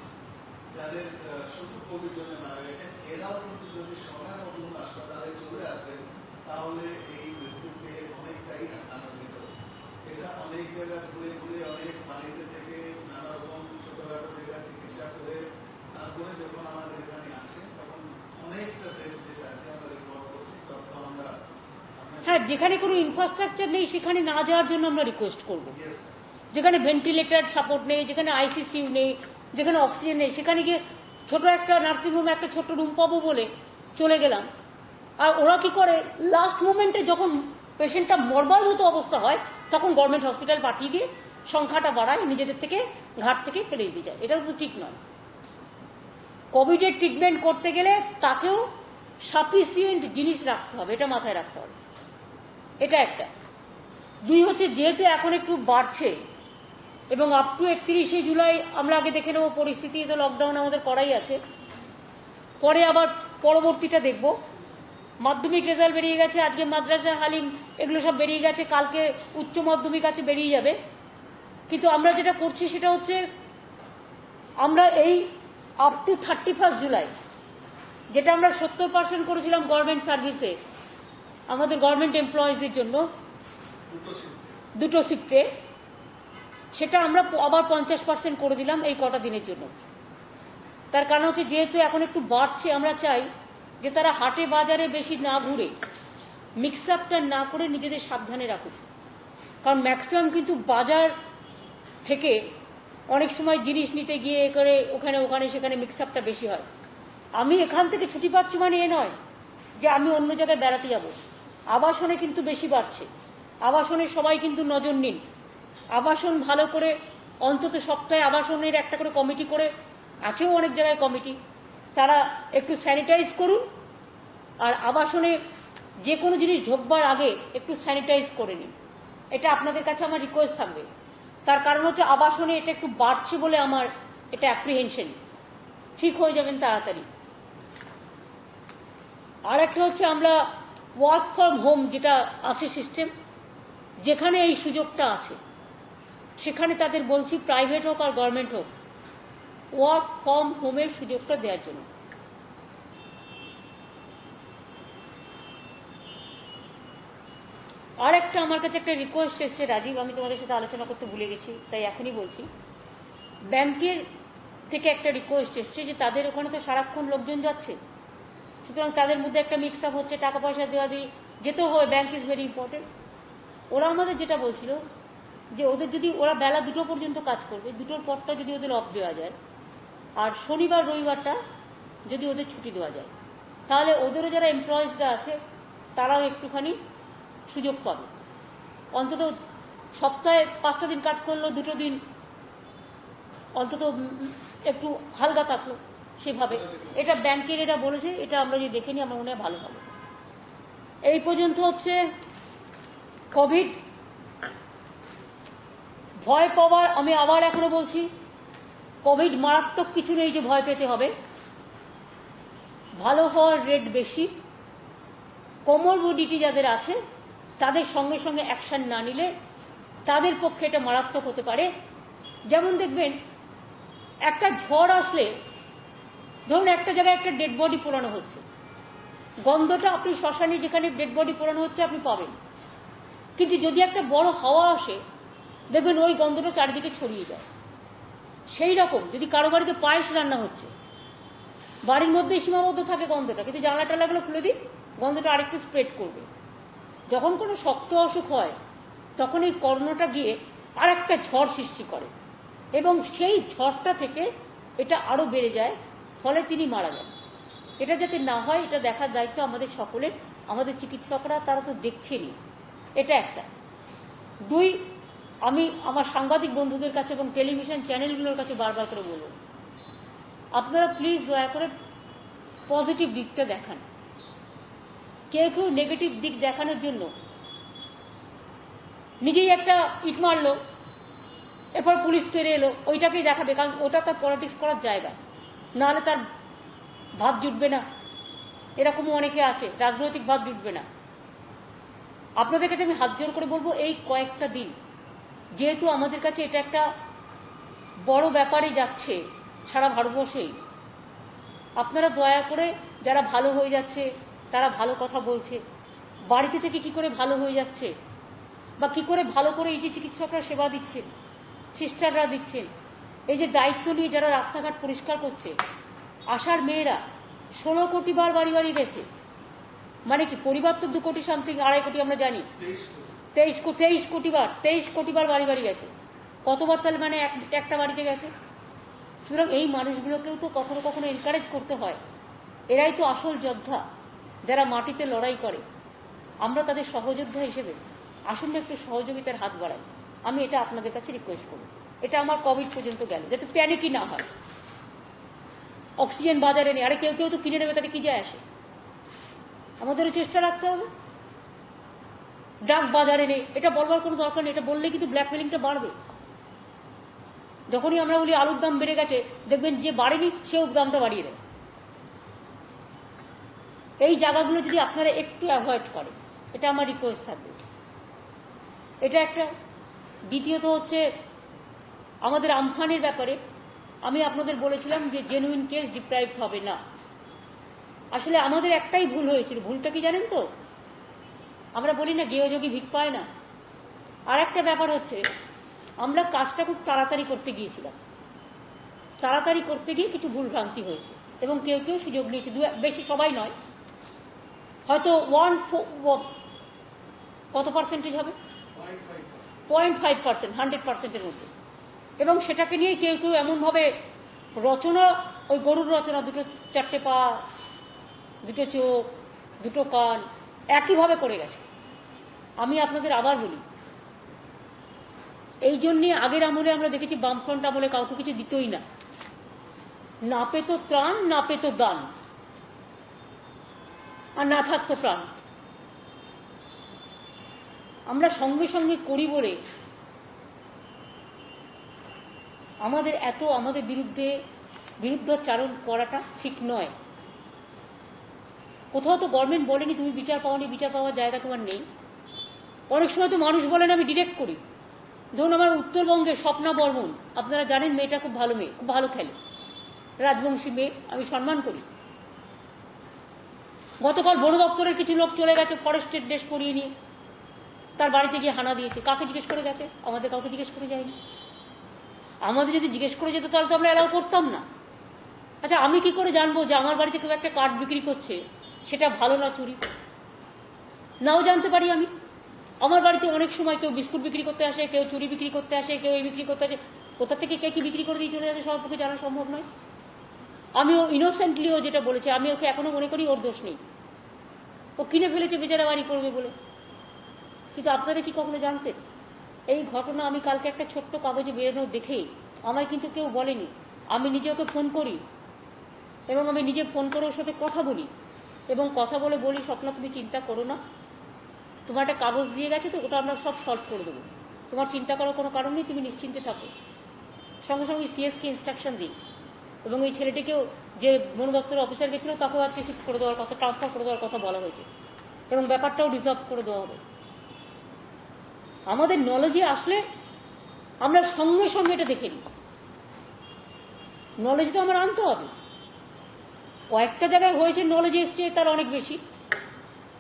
যাদের শুধু কোভিড জন্য মারা গেছেন এরাও কিন্তু যদি সময় মতন হাসপাতালে চলে আসেন তাহলে এই মৃত্যুকে অনেকটাই আনন্দিত। এটা অনেক জায়গা ঘুরে ঘুরে অনেক মালিকদের থেকে নানা রকম ছোটখাটো জায়গা চিকিৎসা করে তারপরে যখন আমাদের এখানে আসে তখন অনেকটা ডেথ যেটা আছে আমরা রিপোর্ট করছি, তথ্য আমরা। হ্যাঁ, যেখানে কোনো ইনফ্রাস্ট্রাকচার নেই সেখানে না যাওয়ার জন্য আমরা রিকোয়েস্ট করব। যেখানে ভেন্টিলেটর সাপোর্ট নেই, যেখানে আইসিসিউ নেই, যেখানে অক্সিজেন নেই, সেখানে গিয়ে ছোট একটা নার্সিংহোমে একটা ছোট রুম পাবো বলে চলে গেলাম। আর ওরা কি করে, লাস্ট মোমেন্টে যখন পেশেন্টটা মরবার মতো অবস্থা হয় তখন গভর্নমেন্ট হসপিটাল পাঠিয়ে দিয়ে সংখ্যাটা বাড়ায়, নিজেদের থেকে ঘাট থেকে ফেলে দিতে যায়। এটা তো ঠিক নয়। কোভিডের ট্রিটমেন্ট করতে গেলে তাকেও সাফিসিয়েন্ট জিনিস রাখতে হবে, এটা মাথায় রাখতে হবে। এটা একটা। দুই হচ্ছে, যেহেতু এখন একটু বাড়ছে এবং আপ টু 31শে জুলাই আমরা আগে দেখে নেবো পরিস্থিতি, তো লকডাউন আমাদের করাই আছে, পরে আবার পরবর্তীটা দেখব। মাধ্যমিক রেজাল্ট বেরিয়ে গেছে, আজকে মাদ্রাসা হালিম এগুলো সব বেরিয়ে গেছে, কালকে উচ্চ মাধ্যমিক আছে, বেরিয়ে যাবে। কিন্তু আমরা যেটা করছি সেটা হচ্ছে আমরা এই আপ টু 31 জুলাই যেটা আমরা 70% করেছিলাম গভর্নমেন্ট সার্ভিসে আমাদের গভর্নমেন্ট এমপ্লয়িজদের জন্য দুটো শিফটে, সেটা আমরা আবার 50% করে দিলাম এই কটা দিনের জন্য। তার কারণ হচ্ছে যেহেতু এখন একটু বাড়ছে, আমরা চাই যে তারা হাটে বাজারে বেশি না ঘুরে, মিক্স আপটা না করে নিজেদের সাবধানে রাখুক। কারণ ম্যাক্সিমাম কিন্তু বাজার থেকে অনেক সময় জিনিস নিতে গিয়ে করে ওখানে সেখানে মিক্স আপটা বেশি হয়। আমি এখান থেকে ছুটি পাচ্ছি মানে এ নয় যে আমি অন্য জায়গায় বেড়াতে যাব। আবাসনে কিন্তু বেশি বাড়ছে, আবাসনে সবাই কিন্তু নজর নিন। আবাসন ভালো করে অন্তত সপ্তাহে আবাসনের একটা করে কমিটি করে, আছেও অনেক জায়গায় কমিটি, তারা একটু স্যানিটাইজ করুন। আর আবাসনে যে কোনো জিনিস ঢোকবার আগে একটু স্যানিটাইজ করে নিন, এটা আপনাদের কাছে আমার রিকোয়েস্ট থাকবে। তার কারণ হচ্ছে আবাসনে এটা একটু বাড়ছে বলে আমার এটা অ্যাপ্রিহেনশন, ঠিক হয়ে যাবেন তাড়াতাড়ি। আর একটা হচ্ছে আমরা ওয়ার্ক ফ্রম হোম যেটা আছে সিস্টেম, যেখানে এই সুযোগটা আছে সেখানে তাদের বলছি, প্রাইভেট হোক আর গভর্নমেন্ট হোক, ওয়ার্ক ফ্রম হোমের সুযোগটা দেওয়ার জন্য। আর একটা আমার কাছে একটা রিকোয়েস্ট এসছে রাজীব, আমি তোমাদের সাথে আলোচনা করতে ভুলে গেছি, তাই এখনই বলছি। ব্যাংকের থেকে একটা রিকোয়েস্ট এসছে যে তাদের ওখানে তো সারাক্ষণ লোকজন যাচ্ছে, সুতরাং তাদের মধ্যে একটা মিক্স আপ হচ্ছে, টাকা পয়সা দেওয়া দিয়ে যেতে হয়, ব্যাংক ইজ ভেরি ইম্পর্টেন্ট। ওরা আমাদের যেটা বলছিল যে ওদের যদি ওরা বেলা 2টো পর্যন্ত কাজ করবে, 2টোর পরটা যদি ওদের অফ দেওয়া যায়, আর শনিবার রবিবারটা যদি ওদের ছুটি দেওয়া যায়, তাহলে ওদেরও যারা এমপ্লয়িজরা আছে তারাও একটুখানি সুযোগ পাবে। অন্তত সপ্তাহে 5টা দিন কাজ করলো, 2টো দিন অন্তত একটু হালকা থাকলো সেভাবে। এটা ব্যাংকের এরা বলেছে, এটা আমরা যদি দেখে নিই আমার মনে হয় ভালো হবে। এই পর্যন্ত হচ্ছে কোভিড। ভয় পাওয়ার, আমি আবার এখনো বলছি, কোভিড মারাত্মক কিছু নেই যে ভয় পেতে হবে। ভালো হওয়ার রেট বেশি। কোমরবিডিটি যাদের আছে তাদের সঙ্গে সঙ্গে অ্যাকশন না নিলে তাদের পক্ষে এটা মারাত্মক হতে পারে। যেমন দেখবেন একটা ঝড় আসলে, ধরুন একটা জায়গায় একটা ডেড বডি পোড়ানো হচ্ছে, গন্ধটা আপনি শ্মশানে যেখানে ডেড বডি পোড়ানো হচ্ছে আপনি পাবেন, কিন্তু যদি একটা বড় হাওয়া আসে দেখবেন ওই গন্ধটা চারিদিকে ছড়িয়ে যায়। সেই রকম যদি কারো বাড়িতে পায়েস রান্না হচ্ছে, বাড়ির মধ্যেই সীমাবদ্ধ থাকে গন্ধটা, কিন্তু জানলা টালাগুলো খুলে দিই, গন্ধটা আরেকটু স্প্রেড করবে। যখন কোনো শক্ত অসুখ হয় তখন এই কর্ণটা গিয়ে আর একটা ঝড় সৃষ্টি করে এবং সেই ঝড়টা থেকে এটা আরও বেড়ে যায়, ফলে তিনি মারা যান। এটা যাতে না হয় এটা দেখার দায়িত্ব আমাদের সকলের। আমাদের চিকিৎসকরা তারা তো দেখছেনই। এটা একটা। 2, আমি আমার সাংবাদিক বন্ধুদের কাছে এবং টেলিভিশন চ্যানেলগুলোর কাছে বারবার করে বলব, আপনারা প্লিজ দয়া করে পজিটিভ দিকটা দেখান। কেউ কেউ নেগেটিভ দিক দেখানোর জন্য নিজেই একটা ইট মারলো, এরপর পুলিশ তেড়ে এলো, ওইটাকেই দেখাবে, কারণ ওটা তার পলিটিক্স করার জায়গা, নাহলে তার ভাব জুটবে না। এরকমও অনেকে আছে, রাজনৈতিক ভাব জুটবে না। আপনাদের কাছে আমি হাত জোর করে বলবো, এই কয়েকটা দিন যেহেতু আমাদের কাছে এটা একটা বড় ব্যাপারে যাচ্ছে সারা ভারতবর্ষেই, আপনারা দয়া করে যারা ভালো হয়ে যাচ্ছে তারা ভালো কথা বলছে, বাড়িতে থেকে কি করে ভালো হয়ে যাচ্ছে বা কি করে ভালো করে এই যে চিকিৎসকরা সেবা দিচ্ছেন, সিস্টাররা দিচ্ছেন, এই যে দায়িত্ব নিয়ে যারা রাস্তাঘাট পরিষ্কার করছে, আশার মেয়েরা 16 কোটি বার বাড়ি বাড়ি গেছে। মানে কি, পরিবার তো 2 কোটি সামথিং, 2.5 কোটি আমরা জানি, 23 কোটি বার বাড়ি বাড়ি গেছে। কতবার তাহলে মানে একটা বাড়িতে গেছে। সুতরাং এই মানুষগুলোকেও তো কখনো কখনো এনকারেজ করতে হয়। এরাই তো আসল যোদ্ধা যারা মাটিতে লড়াই করে। আমরা তাদের সহযোদ্ধা হিসেবে আসুন একটু সহযোগিতার হাত বাড়াই। আমি এটা আপনাদের কাছে রিকোয়েস্ট করব। এটা আমার কোভিড পর্যন্ত গেল, যাতে প্যানিকই না হয়। অক্সিজেন বাজারে নেই, আরে কেউ কেউ তো কিনে নেবে, তাতে কি যায় আসে। আমাদেরও চেষ্টা রাখতে হবে। ড্রাগ বাজারে নেই, এটা বলবার কোনো দরকার নেই, এটা বললে কিন্তু ব্ল্যাকমেলিংটা বাড়বে। যখনই আমরা বলি আলুর দাম বেড়ে গেছে, দেখবেন যে বাড়েনি সেও দামটা বাড়িয়ে দেয়। এই জায়গাগুলো যদি আপনারা একটু অ্যাভয়েড করেন, এটা আমার রিকোয়েস্ট থাকবে। এটা একটা। দ্বিতীয়ত হচ্ছে আমাদের আমফানের ব্যাপারে আমি আপনাদের বলেছিলাম যে জেনুইন কেস ডিপ্রাইভড হবে না। আসলে আমাদের একটাই ভুল হয়েছিল। ভুলটা কি জানেন তো? আমরা বলি না গেয়যোগী ভিড় পায় না। আর একটা ব্যাপার হচ্ছে, আমরা কাজটা খুব তাড়াতাড়ি করতে গিয়েছিলাম। তাড়াতাড়ি করতে গিয়ে কিছু ভুলভ্রান্তি হয়েছে এবং কেউ কেউ সুযোগ নিয়েছে, বেশি সবাই নয়, হয়তো 1% হবে, 0.5%, 100%-এর মধ্যে। এবং সেটাকে নিয়ে কেউ কেউ এমনভাবে রচনা, ওই গরুর রচনা, 2 4টে পা, 2 চোখ, 2 কান, একইভাবে করে গেছে। আমি আপনাদের আবার বলি, এই জন্যে আগের আমলে আমরা দেখেছি, বামফ্রন্ট আমলে কাউকে কিছু দিতই না, না পেত ত্রাণ, না পেত দান, আর না থাকতো প্রাণ। আমরা সঙ্গে সঙ্গে করি বলে আমাদের বিরুদ্ধে বিরুদ্ধাচারণ করাটা ঠিক নয়। কোথাও তো গভর্নমেন্ট বলেনি তুমি বিচার পাওনি, বিচার পাওয়ার জায়গা তোমার নেই। অনেক সময় তো মানুষ বলেন আমি ডিরেক্ট করি। ধরুন আমার উত্তরবঙ্গের স্বপ্না বর্মন, আপনারা জানেন মেয়েটা খুব ভালো মেয়ে, খুব ভালো খেলে, রাজবংশী মেয়ে, আমি সম্মান করি। গতকাল বন দপ্তরের কিছু লোক চলে গেছে ফরেস্টের ড্রেস পরিয়ে নিয়ে, তার বাড়িতে গিয়ে হানা দিয়েছে। কাকে জিজ্ঞেস করে গেছে? আমাদের কাউকে জিজ্ঞেস করে যায়নি। আমাদের যদি জিজ্ঞেস করে যেত তাহলে তো আমরা অ্যালাউ করতাম না। আচ্ছা, আমি কি করে জানবো যে আমার বাড়িতে কেউ একটা কাঠ বিক্রি করছে সেটা ভালো না চুরি? নাও জানতে পারি আমি। আমার বাড়িতে অনেক সময় কেউ বিস্কুট বিক্রি করতে আসে, কেউ চুরি বিক্রি করতে আসে, কেউ এই বিক্রি করতে আসে। কোথা থেকে কে কি বিক্রি করে দিয়ে চলে যাচ্ছে সবার পক্ষে জানা সম্ভব নয়। আমিও ইনোসেন্টলিও যেটা বলেছে, আমি ওকে এখনো মনে করি ওর দোষ নেই, ও কিনে ফেলেছে বেচারা বাড়ি করবে বলে। কিন্তু আপনারা কি কখনো জানতেন? এই ঘটনা আমি কালকে একটা ছোট্ট কাগজে বেরোনো দেখেই, আমায় কিন্তু কেউ বলেনি, আমি নিজে ওকে ফোন করি এবং আমি নিজে ফোন করে ওর সাথে কথা বলি এবং কথা বলে বলি, স্বপ্না তুমি চিন্তা করো না, তোমার একটা কাগজ দিয়ে গেছে তো, ওটা আমরা সব সলভ করে দেবো, তোমার চিন্তা করার কোনো কারণ নেই, তুমি নিশ্চিন্তে থাকো। সঙ্গে সঙ্গে সিএসকে ইনস্ট্রাকশন দিই এবং এই ছেলেটিকেও, যে বন দপ্তরের অফিসার গেছিল, তাকেও আজকে শিফট করে দেওয়ার কথা, ট্রান্সফার করে দেওয়ার কথা বলা হয়েছে এবং ব্যাপারটাও রিজলভ করে দেওয়া হবে। আমাদের নলেজে আসলে আমরা সঙ্গে সঙ্গে এটা দেখে নিই। নলেজ তো আমার আনতে হবে। কয়েকটা জায়গায় হয়েছে নলেজ এসছে তার অনেক বেশি,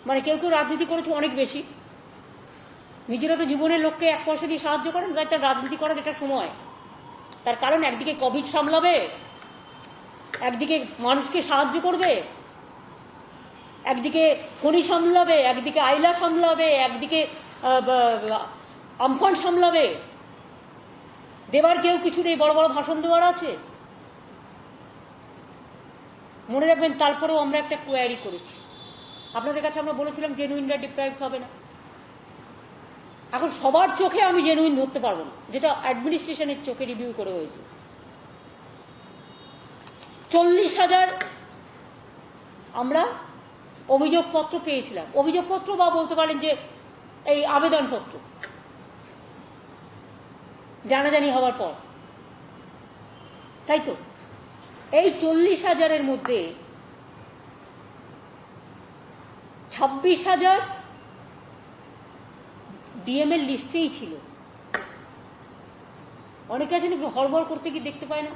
মানে কেউ কেউ রাজনীতি করেছে অনেক বেশি। নিজেরা তো জীবনের লোককে এক পয়সা দিয়ে সাহায্য করেন, তাই তার রাজনীতি করার এটা সময়। তার কারণ একদিকে কোভিড সামলাবে, একদিকে মানুষকে সাহায্য করবে, একদিকে খনি সামলাবে, একদিকে আইলা সামলাবে, একদিকে আমফান সামলাবে। দেবার কেউ কিছু নেই, বড় বড় ভাষণ দেওয়ার আছে। মনে রাখবেন, তারপরেও আমরা একটা কোয়ারি করেছি আপনাদের কাছে। আমরা বলেছিলাম জেনুইনরা ডিপ্রাইভ হবে না। এখন সবার চোখে আমি জেনুইন ধরতে পারবো না, যেটা অ্যাডমিনিস্ট্রেশনের চোখে রিভিউ করে হয়েছে। 40,000 আমরা অভিযোগপত্র পেয়েছিলাম। অভিযোগপত্র বা বলতে পারেন যে এই আবেদনপত্র জানাজানি হওয়ার পর, তাই তো? এই 40,000-এর মধ্যে 26,000 ডিএমএল লিস্টেই ছিল। অনেকে আছেন হড়বড় করতে গিয়ে দেখতে পায় না,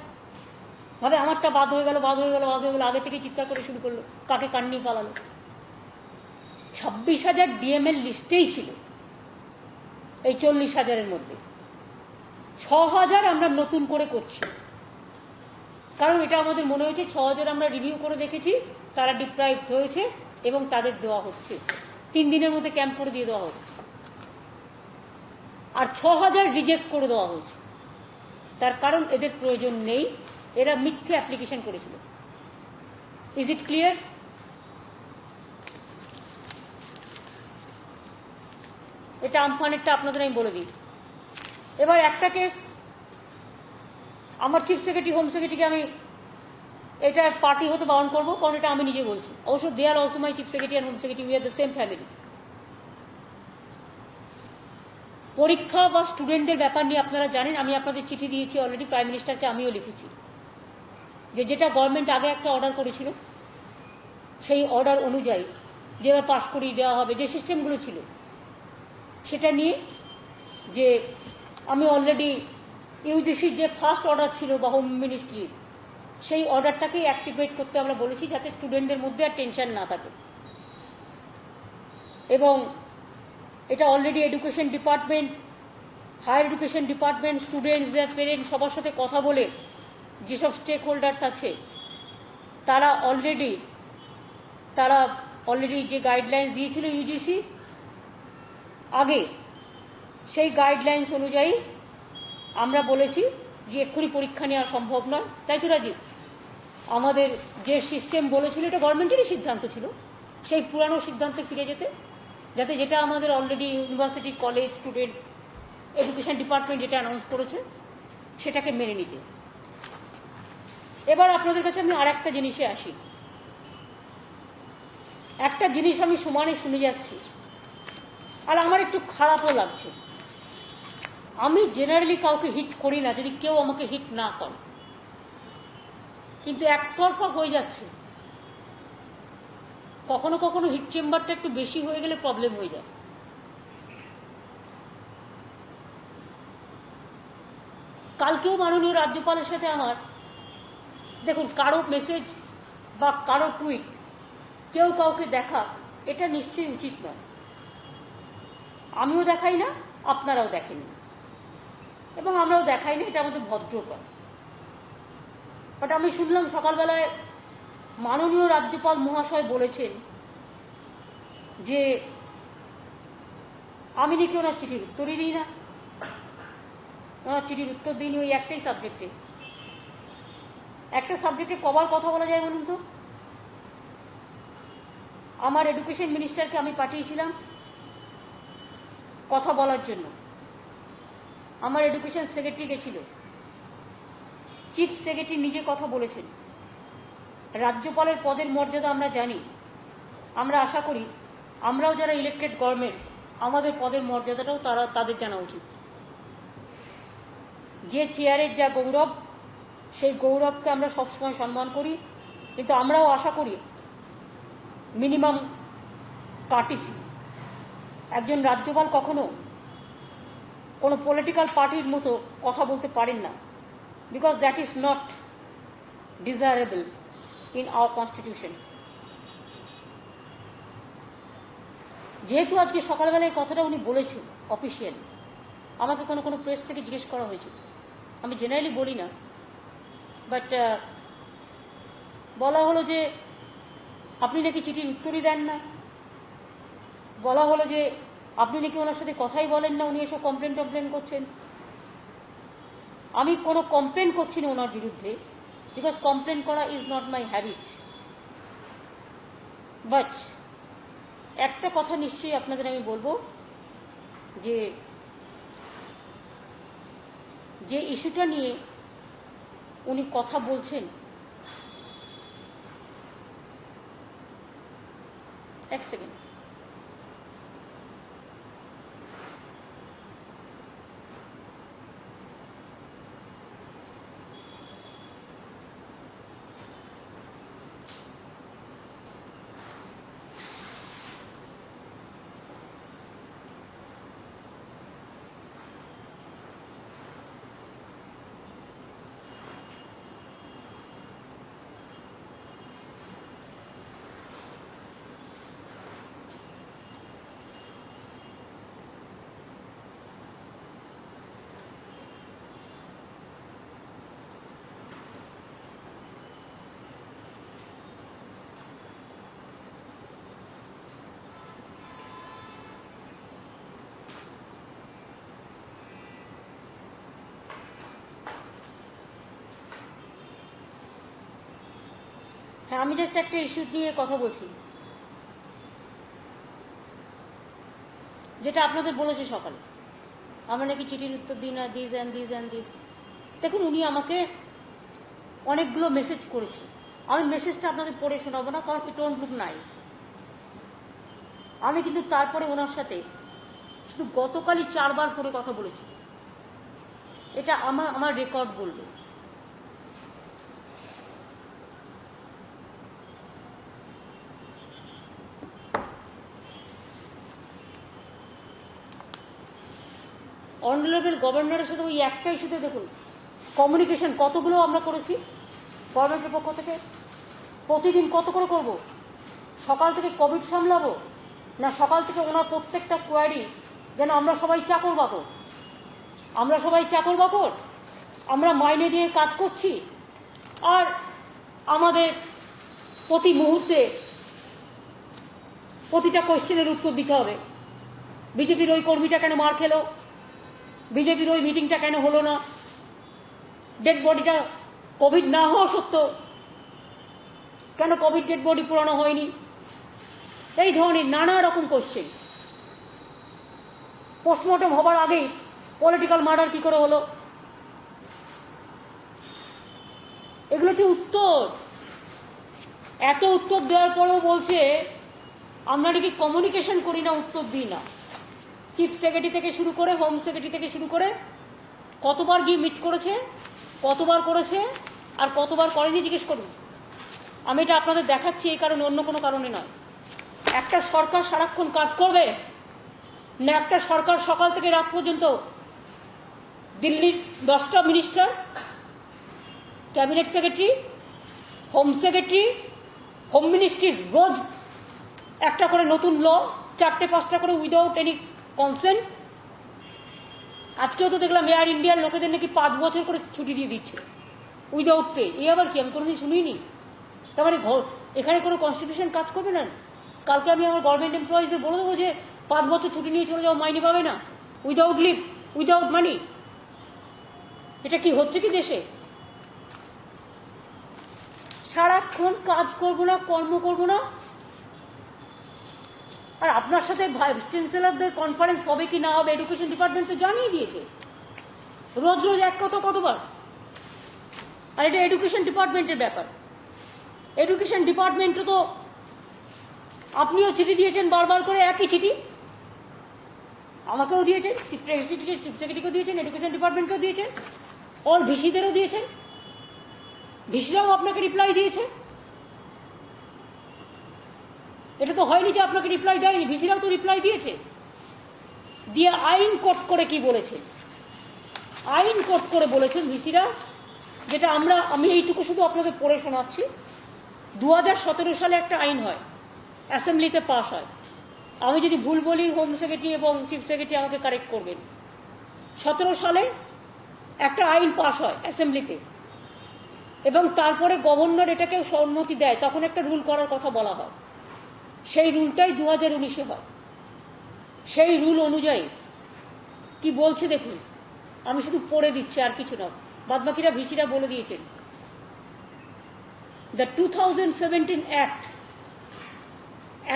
ভাবে আমারটা বাদ হয়ে গেল, বাদ হয়ে গেল, বাদ হয়ে গেল, আগে থেকে চিৎকার করে শুরু করলো, কাকে কান নিয়ে পালালো। 26,000 ডিএমএল লিস্টেই ছিল এই 40,000-এর মধ্যে। 6,000 আমরা নতুন করে করছি, কারণ এটা আমাদের মনে হয়েছে 6,000 আমরা রিভিউ করে দেখেছি তারা ডিপ্রাইভ হয়েছে এবং তাদের দেওয়া হচ্ছে। 3 দিনের মধ্যে ক্যাম্প করে দিয়ে দেওয়া হবে। আর 6,000 রিজেক্ট করে দেওয়া হয়েছে, তার কারণ এদের প্রয়োজন নেই, এরা মিথ্যে অ্যাপ্লিকেশন করেছিল। Is it clear? এটা আমফানেরটা আপনাদের আমি বলে দিই। এবার একটা কেস, আমার চিফ সেক্রেটারি, হোম সেক্রেটারিকে আমি এটা পার্টি হতে বারণ করবো, কারণ এটা আমি নিজে বলছি। অবশ্য they are also my chief secretary and home secretary, we are the same family. পরীক্ষা বা স্টুডেন্টদের ব্যাপার নিয়ে আপনারা জানেন, আমি আপনাদের চিঠি দিয়েছি অলরেডি, প্রাইম মিনিস্টারকে আমিও লিখেছি, যে যেটা গভর্নমেন্ট আগে একটা অর্ডার করেছিল সেই অর্ডার অনুযায়ী যেভাবে পাস করিয়ে দেওয়া হবে, যে সিস্টেমগুলো ছিল সেটা নিয়ে, যে আমি অলরেডি ইউজিসির যে ফার্স্ট অর্ডার ছিল বা হোম মিনিস্ট্রি, সেই অর্ডারটাকেই অ্যাক্টিভেট করতে আমরা বলেছি, যাতে স্টুডেন্টদের মধ্যে আর টেনশন না থাকে। এবং এটা already education department, higher education department, students, their parents, সবার সাথে কথা বলে যেসব স্টেক হোল্ডার্স আছে তারা অলরেডি যে গাইডলাইন্স দিয়েছিল ইউজিসি আগে, সেই গাইডলাইন্স অনুযায়ী আমরা বলেছি যে এক্ষুনি পরীক্ষা নেওয়া সম্ভব নয়। তাই তো রাজীব? আমাদের যে সিস্টেম বলেছিল, এটা গভর্নমেন্টেরই সিদ্ধান্ত ছিল, সেই পুরানো সিদ্ধান্তে ফিরে যেতে, যাতে যেটা আমাদের already university, college, student education department যেটা অ্যানাউন্স করেছে সেটাকে মেনে নিতে। এবার আপনাদের কাছে আমি আর একটা জিনিসে আসি। একটা জিনিস আমি সমানে শুনে যাচ্ছি আর আমার একটু খারাপও লাগছে। আমি জেনারেলি কাউকে হিট করি না যদি কেউ আমাকে হিট না করে, কিন্তু একতরফা হয়ে যাচ্ছে। কখনো কখনো হিট চেম্বারটা একটু বেশি হয়ে গেলে প্রবলেম হয়ে যায়। কালকেও মাননীয় রাজ্যপালের সাথে আমার, দেখুন, কারো মেসেজ বা কারো টুইট কেউ কাউকে দেখা এটা নিশ্চয়ই উচিত নয়। আমিও দেখাই না, আপনারাও দেখেন না, এবং আমরাও দেখাই না, এটা আমাদের ভদ্রতা। বাট আমি শুনলাম সকালবেলায় মাননীয় রাজ্যপাল মহাশয় বলেছেন যে আমি নাকি ওনার চিঠির উত্তরই দিই না, ওনার চিঠির উত্তর দিইনি ওই একটাই সাবজেক্টে। একটা সাবজেক্টে কবার কথা বলা যায় বলুন তো? আমার এডুকেশন মিনিস্টারকে আমি পাঠিয়েছিলাম কথা বলার জন্য, আমার এডুকেশন সেক্রেটারি গেছিল, চিফ সেক্রেটারি নিজে কথা বলেছেন। রাজ্যপালের পদের মর্যাদা আমরা জানি, আমরা আশা করি আমরাও যারা ইলেক্টেড গভর্নমেন্ট আমাদের পদের মর্যাদাটাও তাদের জানা উচিত। যে চেয়ারের যা গৌরব, সেই গৌরবকে আমরা সবসময় সম্মান করি, কিন্তু আমরাও আশা করি মিনিমাম কার্টিসি। একজন রাজ্যপাল কখনো কোনো পলিটিক্যাল পার্টির মতো কথা বলতে পারেন না, because that is not desirable in our constitution. যেহেতু আজকে সকালবেলায় কথাটা উনি বলেছেন অফিসিয়ালি, আমাকে কোনো প্রেস থেকে জিজ্ঞেস করা হয়েছিল, আমি জেনারেলি বলি না, বাট বলা হলো যে আপনি নাকি চিঠির উত্তরই দেন না, বলা হলো যে আপনি নাকি ওনার সাথে কথাই বলেন না, উনি এসব কমপ্লেন করছেন। আমি কোনো কমপ্লেন করছি না ওনার বিরুদ্ধে, বিকজ কমপ্লেন করা is not my habit. But একটা কথা নিশ্চয়ই আপনাদের আমি বলবো, যে ইস্যুটা নিয়ে উনি কথা বলছেন, এক সেকেন্ড, হ্যাঁ, আমি জাস্ট একটা ইস্যু নিয়ে কথা বলছি, যেটা আপনাদের বলেছে সকালে, আমরা নাকি চিঠির উত্তর দিই না, this and this and this. দেখুন, উনি আমাকে অনেকগুলো মেসেজ করেছে, আমি মেসেজটা আপনাদের পড়ে শোনাবো না, কারণ ইট ওন্ট লুক নাইস। আমি কিন্তু তারপরে ওনার সাথে শুধু গতকালই 4 বার ফোনে কথা বলেছি, এটা আমার রেকর্ড বলবে। অনারেবল গভর্নরের সাথে ওই একটা ইস্যুতে দেখুন কমিউনিকেশন কতগুলো আমরা করেছি গভর্নমেন্টের পক্ষ থেকে। প্রতিদিন কত করে করব? সকাল থেকে কোভিড সামলাবো, না সকাল থেকে ওনার প্রত্যেকটা কোয়ারি যেন আমরা সবাই চাকর বাকর, আমরা মাইনে দিয়ে কাজ করছি, আর আমাদের প্রতি মুহূর্তে প্রতিটা কোশ্চেনের উত্তর দিতে হবে। বিজেপির ওই কর্মীটা কেন মার খেলো, বিজেপির ওই মিটিংটা কেন হলো না, ডেড বডিটা কোভিড না হওয়া সত্ত্বেও কেন কোভিড ডেড বডি পুরানো হয়নি, এই ধরনের নানা রকম কোশ্চেন। পোস্টমর্টম হবার আগেই পলিটিক্যাল মার্ডার কি করে হলো, এগুলো হচ্ছে উত্তর। এত উত্তর দেওয়ার পরেও বলছে আমরা নাকি কমিউনিকেশন করি না, উত্তর দিই না। চিফ সেক্রেটারি থেকে শুরু করে, হোম সেক্রেটারি থেকে শুরু করে কতবার গিয়ে মিট করেছে, কতবার করেছে, আর কতবার করেনি জিজ্ঞেস করুন। আমি এটা আপনাদের দেখাচ্ছি এই কারণে, অন্য কোনো কারণে নয়। একটা সরকার সারাক্ষণ কাজ করবে, না একটা সরকার সকাল থেকে রাত পর্যন্ত দিল্লির 10টা minister, cabinet secretary, home secretary, home মিনিস্ট্রির রোজ একটা করে নতুন ল, 4টে-5টা করে উইদাউট এনি কনসেন্ট। আজকেও তো দেখলাম এয়ার ইন্ডিয়ার লোকেদের নাকি 5 বছর করে ছুটি দিয়ে দিচ্ছে উইদাউট পে। এই আবার কি, আমি কোনোদিন শুনিনি। তার মানে এখানে কোনো কনস্টিটিউশন কাজ করবে না। কালকে আমি আমার গভর্নমেন্ট এমপ্লয়িজদের বলে দেবো যে 5 বছর ছুটি নিয়ে চলে যাও, মাইনে পাবে না, উইদাউট লিভ, উইদাউট মানি। এটা কি হচ্ছে কি দেশে? সারাক্ষণ কাজ করবো না, কর্ম করবো না। আর আপনার সাথে ভাইস চ্যান্সেলরদের কনফারেন্স হবে কি না হবে এডুকেশন ডিপার্টমেন্ট তো জানিয়ে দিয়েছে। রোজ রোজ এক কথা কতবার? আর এটা এডুকেশন ডিপার্টমেন্টের ব্যাপার। এডুকেশন ডিপার্টমেন্টও তো আপনিও চিঠি দিয়েছেন বারবার করে, একই চিঠি আমাকেও দিয়েছেন, চিফ সেক্রেটারিকেও দিয়েছেন, এডুকেশন ডিপার্টমেন্টকেও দিয়েছেন, অল ভিসিদেরও দিয়েছেন, ভিসিরাও আপনাকে রিপ্লাই দিয়েছে। এটা তো হয়নি যে আপনাকে রিপ্লাই দেয়নি, ভিসিরাও তো রিপ্লাই দিয়েছে। দিয়ে আইন কোট করে কি বলেছেন? আইন কোট করে বলেছেন ভিসিরা, যেটা আমি এইটুকু শুধু আপনাদের পড়ে শোনাচ্ছি। 2017 সালে একটা আইন হয়, অ্যাসেম্বলিতে পাস হয়। আমি যদি ভুল বলি হোম সেক্রেটারি এবং চিফ সেক্রেটারি আমাকে কারেক্ট করবেন। 17 সালে একটা আইন পাস হয় অ্যাসেম্বলিতে, এবং তারপরে গভর্নর এটাকে সম্মতি দেয়, তখন একটা রুল করার কথা বলা হয়। সেই রুলটাই 2019-এ হয়। সেই রুল অনুযায়ী কি বলছে দেখুন, আমি শুধু পড়ে দিচ্ছি, আর কিছু না, বাদবাকিরা ভিসিরা বলে দিয়েছেন। The 2017 Act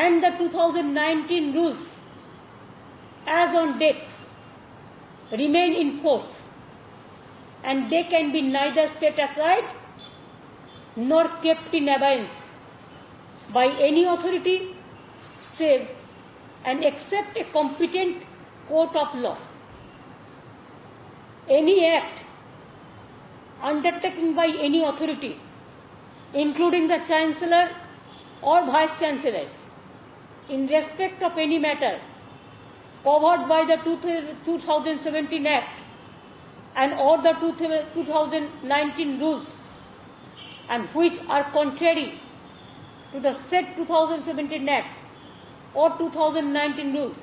and the 2019 rules as on date remain in force, and they can be neither set aside nor kept in abeyance by any authority save and except a competent court of law. Any act undertaken by any authority, including the Chancellor or Vice Chancellors, in respect of any matter covered by the 2017 Act and or the 2019 rules, and which are contrary to the said 2017 Act or 2019 rules,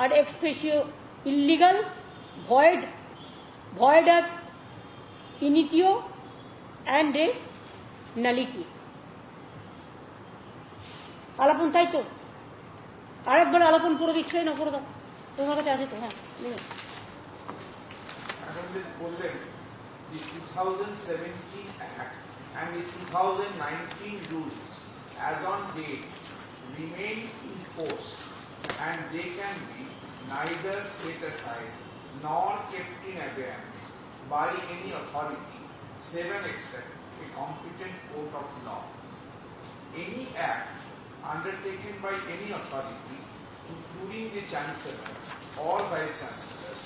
are ex officio illegal, void ab initio, and a nullity. আলাপন তাই তো? আরেকবার আলাপন পড়ে দিচ্ছে না, পড়ে দাও, তোমার কাছে আছে তো? হ্যাঁ, বললেন the 2017 Act and the 2019 rules as on date remain in force, and they can be neither set aside nor kept in abeyance by any authority save and except a competent court of law. Any act undertaken by any authority, including the Chancellor or Vice Chancellors,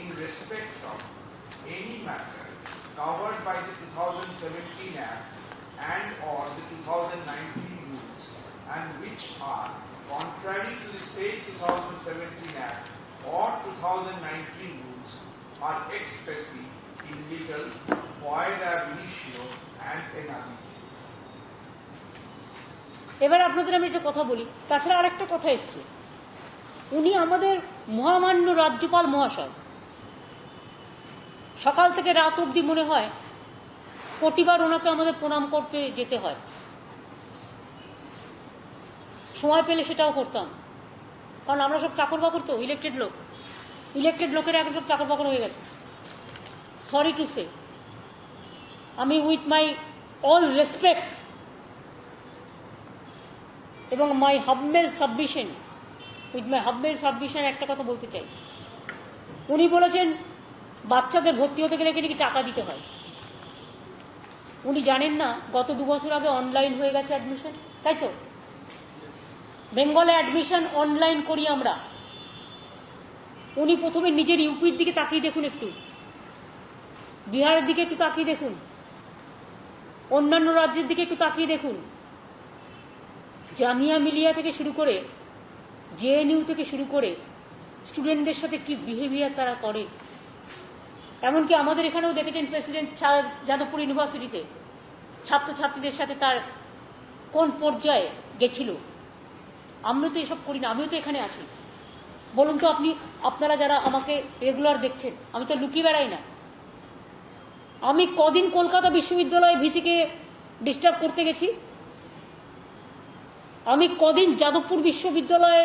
in respect of any matter covered by the 2017 Act and or the 2019 rules, and which are contrary to the said 2017 Act or 2019 rules, are ex specie illegal, void ab initio, and a nullity. এবার আপনাদের আমি একটা কথা বলি। তাছাড়া আরেকটা কথা এসছে, উনি আমাদের মহামান্য রাজ্যপাল মহাশয়, সকাল থেকে রাত অবধি মনে হয় প্রতিবার ওনাকে আমাদের প্রণাম করতে যেতে হয়। সময় পেলে সেটাও করতাম, কারণ আমরা সব চাকর বাকর তো, ইলেক্টেড লোকেরা এখন সব চাকর বাকর হয়ে গেছে। সরি টু সে, আমি উইথ মাই অল রেসপেক্ট এবং মাই হাবমেল সাবমিশন একটা কথা বলতে চাই। উনি বলেছেন বাচ্চাদের ভর্তি হতে গেলে নাকি টাকা দিতে হয়। উনি জানেন না গত 2 বছর আগে অনলাইন হয়ে গেছে অ্যাডমিশন, তাই তো? বেঙ্গলে অ্যাডমিশন অনলাইন করি আমরা। উনি প্রথমে নিজের ইউপির দিকে তাকিয়ে দেখুন, একটু বিহারের দিকে একটু তাকিয়ে দেখুন, অন্যান্য রাজ্যের দিকে একটু তাকিয়ে দেখুন। জামিয়া মিলিয়া থেকে শুরু করে জেএনইউ থেকে শুরু করে স্টুডেন্টদের সাথে কি বিহেভিয়ার তারা করে। এমনকি আমাদের এখানেও দেখেছেন প্রেসিডেন্ট যাদবপুর ইউনিভার্সিটিতে ছাত্রছাত্রীদের সাথে তার কোন পর্যায়ে গেছিল। আমরা তো এসব করি না, আমিও তো এখানে আছি। বলুন তো আপনারা যারা আমাকে রেগুলার দেখছেন, আমি তো লুকিয়ে বেড়াই না। আমি কদিন কলকাতা বিশ্ববিদ্যালয়ে ভিসিকে ডিস্টার্ব করতে গেছি, আমি কদিন যাদবপুর বিশ্ববিদ্যালয়ে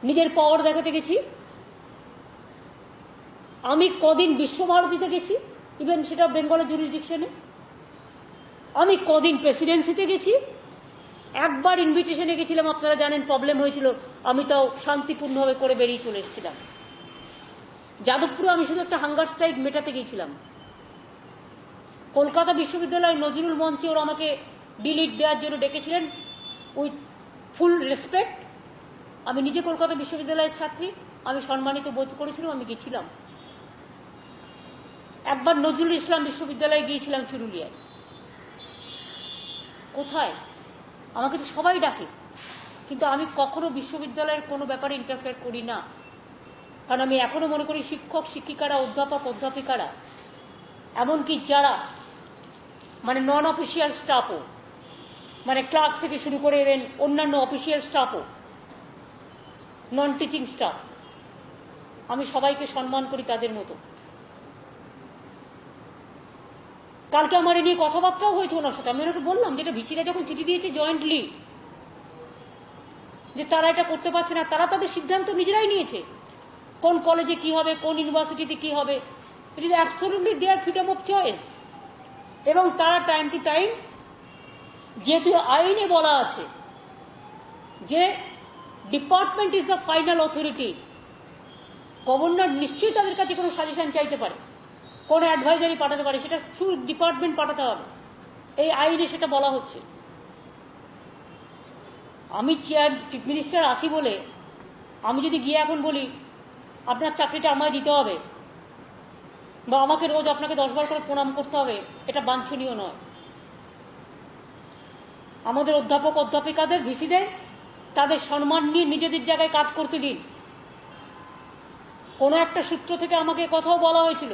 নিজের পাওয়ার দেখাতে গেছি, আমি কদিন বিশ্বভারতীতে গেছি, ইভেন সেটা বেঙ্গলের জুরিসডিকশনে, আমি কদিন প্রেসিডেন্সিতে গেছি, একবার ইনভিটেশনে গেছিলাম, আপনারা জানেন প্রবলেম হয়েছিল, আমি তাও শান্তিপূর্ণভাবে করে বেরিয়ে চলে এসেছিলাম। যাদবপুরে আমি শুধু একটা হাঙ্গার স্ট্রাইক মেটাতে গিয়েছিলাম। কলকাতা বিশ্ববিদ্যালয়ের নজরুল মঞ্চে ওরা আমাকে ডিলিট দেওয়ার জন্য ডেকেছিলেন, উইথ ফুল রেসপেক্ট। আমি নিজে কলকাতা বিশ্ববিদ্যালয়ের ছাত্রী, আমি সম্মানিত বোধ করেছিলাম, আমি গেছিলাম। একবার নজরুল ইসলাম বিশ্ববিদ্যালয়ে গিয়েছিলাম চুরুলিয়ায়। কোথায়? আমাকে তো সবাই ডাকে, কিন্তু আমি কখনো বিশ্ববিদ্যালয়ের কোনো ব্যাপারে ইন্টারফেয়ার করি না। কারণ আমি এখনো মনে করি শিক্ষক শিক্ষিকারা, অধ্যাপক অধ্যাপিকারা, এমনকি যারা মানে নন অফিসিয়াল স্টাফও, মানে ক্লার্ক থেকে শুরু করে এলেন অন্যান্য অফিসিয়াল স্টাফও, নন টিচিং স্টাফ, আমি সবাইকে সম্মান করি তাদের মতো। কালকে আমার এ নিয়ে কথাবার্তাও হয়েছে ওনার সাথে। আমি ওনাকে বললাম যেটা ভিসিরা যখন চিঠি দিয়েছে জয়েন্টলি, যে তারা এটা করতে পারছে না, তারা তাদের সিদ্ধান্ত নিজেরাই নিয়েছে কোন কলেজে কি হবে, কোন ইউনিভার্সিটিতে কি হবে। It is absolutely there freedom of choice. এবং তারা টাইম টু টাইম, যেহেতু আইনে বলা আছে যে department is the final authority, governor নিশ্চয়ই তাদের কাছে কোনো সাজেশন চাইতে পারে, কোনো অ্যাডভাইজারি পাঠাতে পারে, সেটা থ্রু ডিপার্টমেন্ট পাঠাতে হবে। এই আইনে সেটা বলা হচ্ছে। আমি চিফ মিনিস্টার আছি বলে আমি যদি গিয়ে এখন বলি আপনার চাকরিটা আমায় দিতে হবে, বা আমাকে রোজ আপনাকে 10 বার করে প্রণাম করতে হবে, এটা বাঞ্ছনীয় নয়। আমাদের অধ্যাপক অধ্যাপিকাদের, ভিসিদের, তাদের সম্মান নিয়ে নিজেদের জায়গায় কাজ করতে দিন। কোনো একটা সূত্র থেকে আমাকে কথাও বলা হয়েছিল,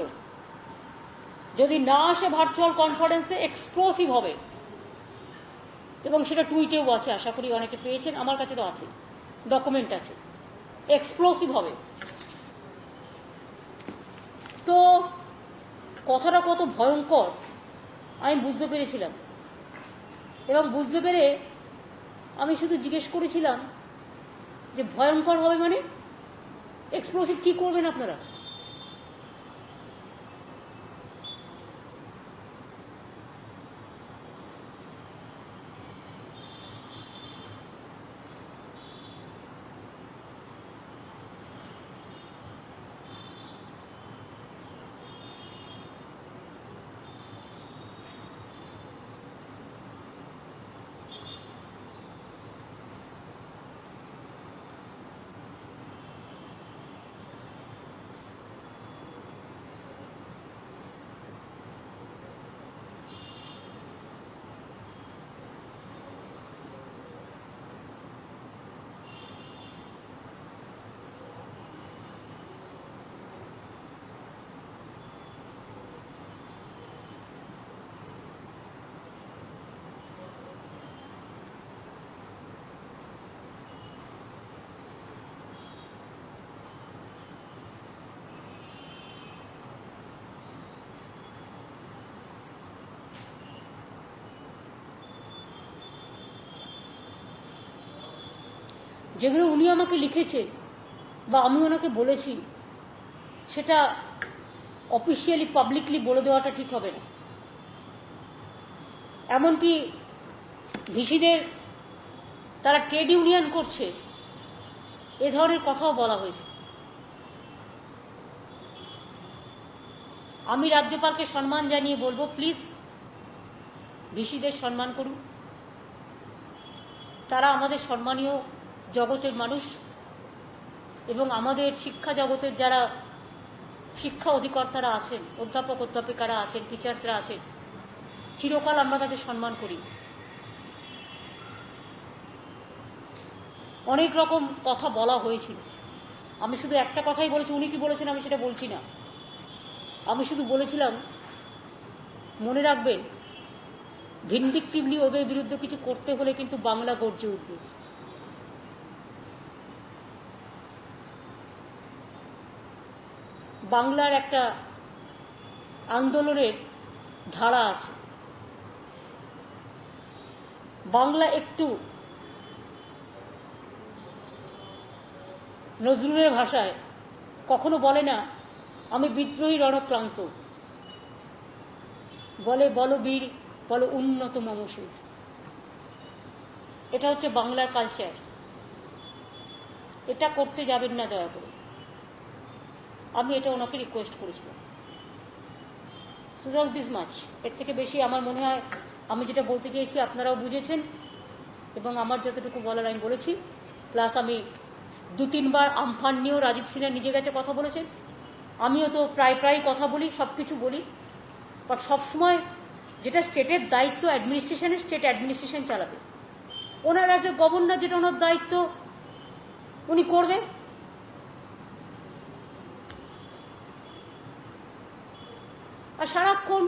যদি না আসে ভার্চুয়াল কনফারেন্সে এক্সপ্লোসিভ হবে, এবং সেটা টুইটেও আছে, আশা করি অনেকে পেয়েছেন, আমার কাছে তো আছে, ডকুমেন্ট আছে, এক্সপ্লোসিভ হবে। তো কথাটা কত ভয়ঙ্কর আমি বুঝতে পেরেছিলাম, এবং বুঝতে পেরে আমি শুধু জিজ্ঞেস করেছিলাম যে ভয়ঙ্কর হবে মানে এক্সপ্লোসিভ কি করবেন আপনারা? যেগুলো উনি আমাকে লিখেছেন বা আমি ওনাকে বলেছি, সেটা অফিসিয়ালি পাবলিকলি বলে দেওয়াটা ঠিক হবে না। এমনকি ভিসিদের তারা ট্রেড ইউনিয়ন করছে, এ ধরনের কথাও বলা হয়েছে। আমি রাজ্যপালকে সম্মান জানিয়ে বলবো, প্লিজ ভিসিদের সম্মান করুন। তারা আমাদের সম্মানীয় জগতের মানুষ, এবং আমাদের শিক্ষা জগতের যারা শিক্ষা অধিকর্তারা আছেন, অধ্যাপক অধ্যাপিকারা আছেন, টিচার্সরা আছেন, চিরকাল আমরা তাদের সম্মান করি। অনেক রকম কথা বলা হয়েছিল। আমি শুধু একটা কথাই বলেছি, উনি কি বলেছেন আমি সেটা বলছি না। আমি শুধু বলেছিলাম মনে রাখবেন ভিন্ডিকটিভলি ওদের বিরুদ্ধে কিছু করতে হলে কিন্তু বাংলা গর্জে উঠবে। বাংলার একটা আন্দোলনের ধারা আছে। বাংলা একটু নজরুলের ভাষায় কখনো বলে না আমি বিদ্রোহী রণক্লান্ত, বলে বলো বীর বলো উন্নত মমশীর। এটা হচ্ছে বাংলার কালচার। এটা করতে যাবেন না দয়া করে। আমি এটা ওনাকে রিকোয়েস্ট করেছিলাম। সুতরাং দিস মাছ, এর থেকে বেশি আমার মনে হয় আমি যেটা বলতে চেয়েছি আপনারাও বুঝেছেন এবং আমার যতটুকু বলার আমি বলেছি। প্লাস আমি 2-3 বার আমফান নিয়েও রাজীব সিনহা নিজে গেছে কথা বলেছেন। আমিও তো প্রায় কথা বলি, সব কিছু বলি, বাট সবসময় যেটা স্টেটের দায়িত্ব অ্যাডমিনিস্ট্রেশনের, স্টেট অ্যাডমিনিস্ট্রেশন চালাবে। ওনার অ্যাজ এ গভর্নর যেটা ওনার দায়িত্ব উনি করবে। আর সারাক্ষণ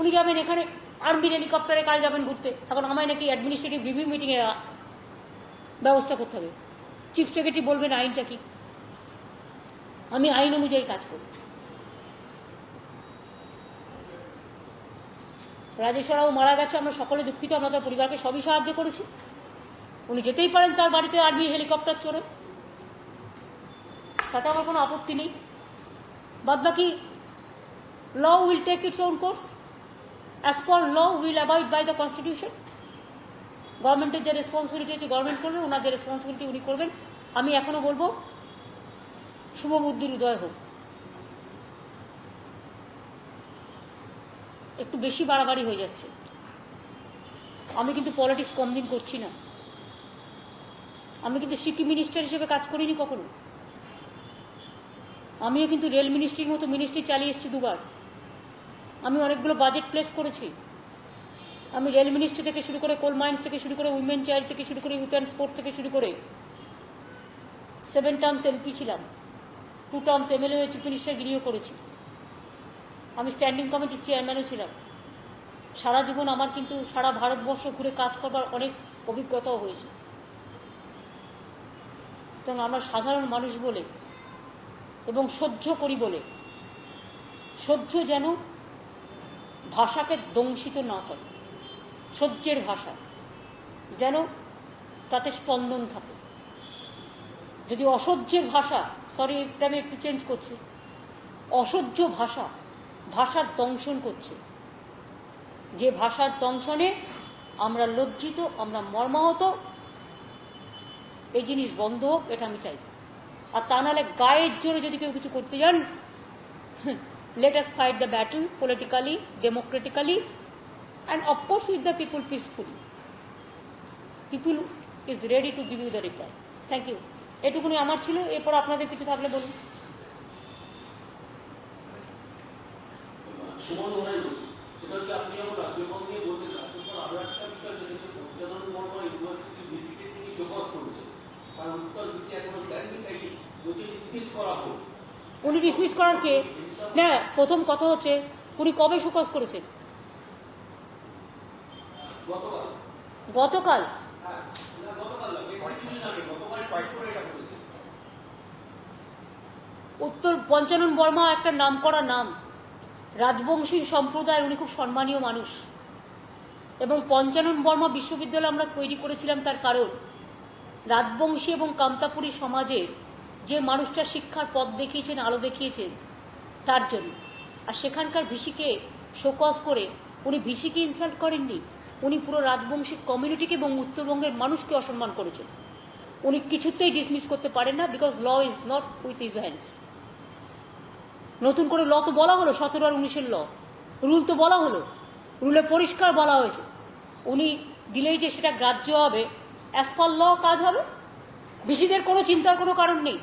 উনি যাবেন এখানে আর্মির হেলিকপ্টারে, কাল যাবেন ঘুরতে। এখন আমায় নাকি অ্যাডমিনিস্ট্রেটিভ রিভিউ মিটিংয়ের ব্যবস্থা করতে হবে। চিফ সেক্রেটারি বলবেন আইনটা কি, আমি আইন অনুযায়ী কাজ করব। রাজেশ্বরাও মারা গেছে, আমরা সকলে দুঃখিত, আমরা তার পরিবারকে সবই সাহায্য করেছি। উনি যেতেই পারেন তার বাড়িতে আর্মি হেলিকপ্টার চড়ে, তাতে আমার কোনো আপত্তি নেই। বাদবাকি law will take its own course. As per law, we will abide by the constitution. গভর্নমেন্টের যে রেসপন্সিবিলিটি আছে গভর্নমেন্ট করবে, ওনার যে রেসপন্সিবিলিটি উনি করবেন। আমি এখনো বলবো শুভ বুদ্ধির উদয় হোক। একটু বেশি বাড়াবাড়ি হয়ে যাচ্ছে। আমি কিন্তু পলিটিক্স কম দিন করছি না। আমি কিন্তু শিক্ষা মিনিস্টার হিসেবে কাজ করিনি কখনো। আমিও কিন্তু রেল মিনিস্ট্রির মতো মিনিস্ট্রি চালিয়ে এসেছি 2 বার। আমি অনেকগুলো বাজেট প্লেস করেছি। আমি রেল মিনিস্ট্রি থেকে শুরু করে, কোল মাইন্স থেকে শুরু করে, উইমেন চাইল্ড থেকে শুরু করে, ইউথ অ্যান্ড স্পোর্টস থেকে শুরু করে 7 টার্মস এমপি ছিলাম, 2 টার্মস এমএলএ হয়ে চিফ মিনিস্টার গিরিও করেছি। আমি স্ট্যান্ডিং কমিটির চেয়ারম্যানও ছিলাম। সারা জীবন আমার কিন্তু সারা ভারতবর্ষ ঘুরে কাজ করবার অনেক অভিজ্ঞতাও হয়েছে। এবং আমরা সাধারণ মানুষ বলে এবং সহ্য করি বলে, সহ্য যেন ভাষাকে দংশিত না করে, সহ্যের ভাষা যেন তাতে স্পন্দন থাকে। যদি অসহ্যের ভাষা, সরি এটা আমি একটু চেঞ্জ করছি, অসহ্য ভাষা ভাষার দংশন করছে, যে ভাষার দংশনে আমরা লজ্জিত, আমরা মর্মাহত, এই জিনিস বন্ধ হোক, এটা আমি চাই। আর তা নাহলে গায়ের জোরে যদি কেউ কিছু করতে যান, let us fight the battle politically, democratically, and of course with the people peacefully. People is ready to give you the reply. Thank you. এটুকুনি আমার ছিল। এরপর আপনাদের কিছু থাকলে বলুন। সুমন মনে হচ্ছে সেটা হচ্ছে আপনি যখন রাজ্যপাল নিয়ে বলতেন, রাজ্যপাল আরো একটা বিষয় যেটা পঞ্চানন বর্মা ইউনিভার্সিটি ভিসিকে তিনি শোকজ করেছেন, কারণ উত্তর ভিসি এখনো দেননি, তাই বলছে ডিসমিস করা হোক। উনি ডিসমিস করার কে না, প্রথম কথা হচ্ছে উনি কবে শোকজ করেছেন? গতকাল। উত্তর পঞ্চানন বর্মা একটা নাম করা নাম, রাজবংশী সম্প্রদায়ের উনি খুব সম্মানীয় মানুষ। এবং পঞ্চানন বর্মা বিশ্ববিদ্যালয় আমরা তৈরি করেছিলাম তার কারণ রাজবংশী এবং কামতাপুরী সমাজে যে মানুষটা শিক্ষার পথ দেখিয়েছেন, আলো দেখিয়েছেন, তার জন্য। আর সেখানকার ভিসিকে শোকজ করে উনি ভিসিকে ইনসাল্ট করেননি, উনি পুরো রাজবংশী কমিউনিটিকে এবং উত্তরবঙ্গের মানুষকে অসম্মান করেছেন। উনি কিছুতেই ডিসমিস করতে পারেন না, because law is not with his hands. নতুন করে ল তো বলা হলো, 17 আর 19-এর ল, রুল তো বলা হলো, রুলে পরিষ্কার বলা হয়েছে উনি দিলেই যে সেটা গ্রাহ্য হবে, অ্যাজ পার ল কাজ হবে। ভিসিদের কোনো চিন্তার কোনো কারণ নেই।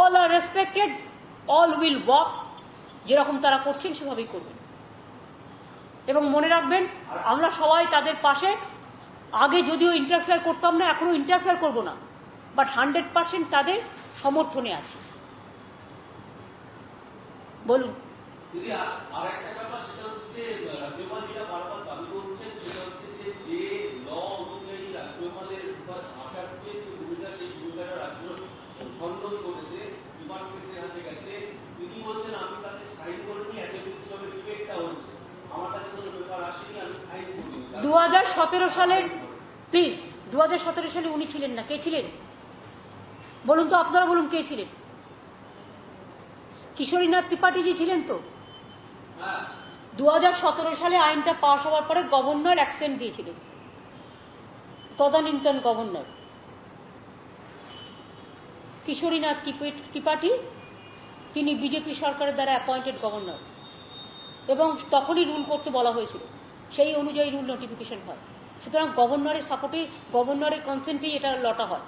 All are respected, all will work, যেরকম তারা করছেন সেভাবেই করবেন। এবং মনে রাখবেন আমরা সবাই তাদের পাশে। আগে যদিও ইন্টারফেয়ার করতাম না, এখনো ইন্টারফেয়ার করব না, বাট 100% তাদের সমর্থনে আছে। বলুন। যদি আর একটা ব্যাপার সেটা হচ্ছে রাজ্যপাল যেটা বারবার দাবি করছেন সেটা হচ্ছে যে ল অনুযায়ী রাজ্যপালের আসার যে সুবিধা সেই সুবিধাটা রাজ্য খণ্ডন করেছে, ডিপার্টমেন্টের হাতে গেছে। তিনি বলছেন আমি তাতে সাইন করিনি, অ্যাসেম্বলি হিসাবে রিজেক্টটা হচ্ছে, আমার কাছে কোনো পেপার আসেনি, আমি সাইন করিনি। 2017 সালের প্লিজ 2017 সালে উনি ছিলেন না, কে ছিলেন বলুন তো, আপনারা বলুন কে ছিলেন? কিশোরীনাথ ত্রিপাঠীজি ছিলেন তো। 2017 সালে আইনটা পাশ হওয়ার পরে গভর্নর অ্যাকশন দিয়েছিলেন, তদানীন্তন গভর্নর কিশোরীনাথ ত্রিপাঠী, তিনি বিজেপি সরকারের দ্বারা অ্যাপয়েন্টেড গভর্নর, এবং তখনই রুল করতে বলা হয়েছিল, সেই অনুযায়ী রুল নোটিফিকেশন হয়। সুতরাং গভর্নরের সাপোর্টে, গভর্নরের কনসেন্টেই এটা লটা হয়।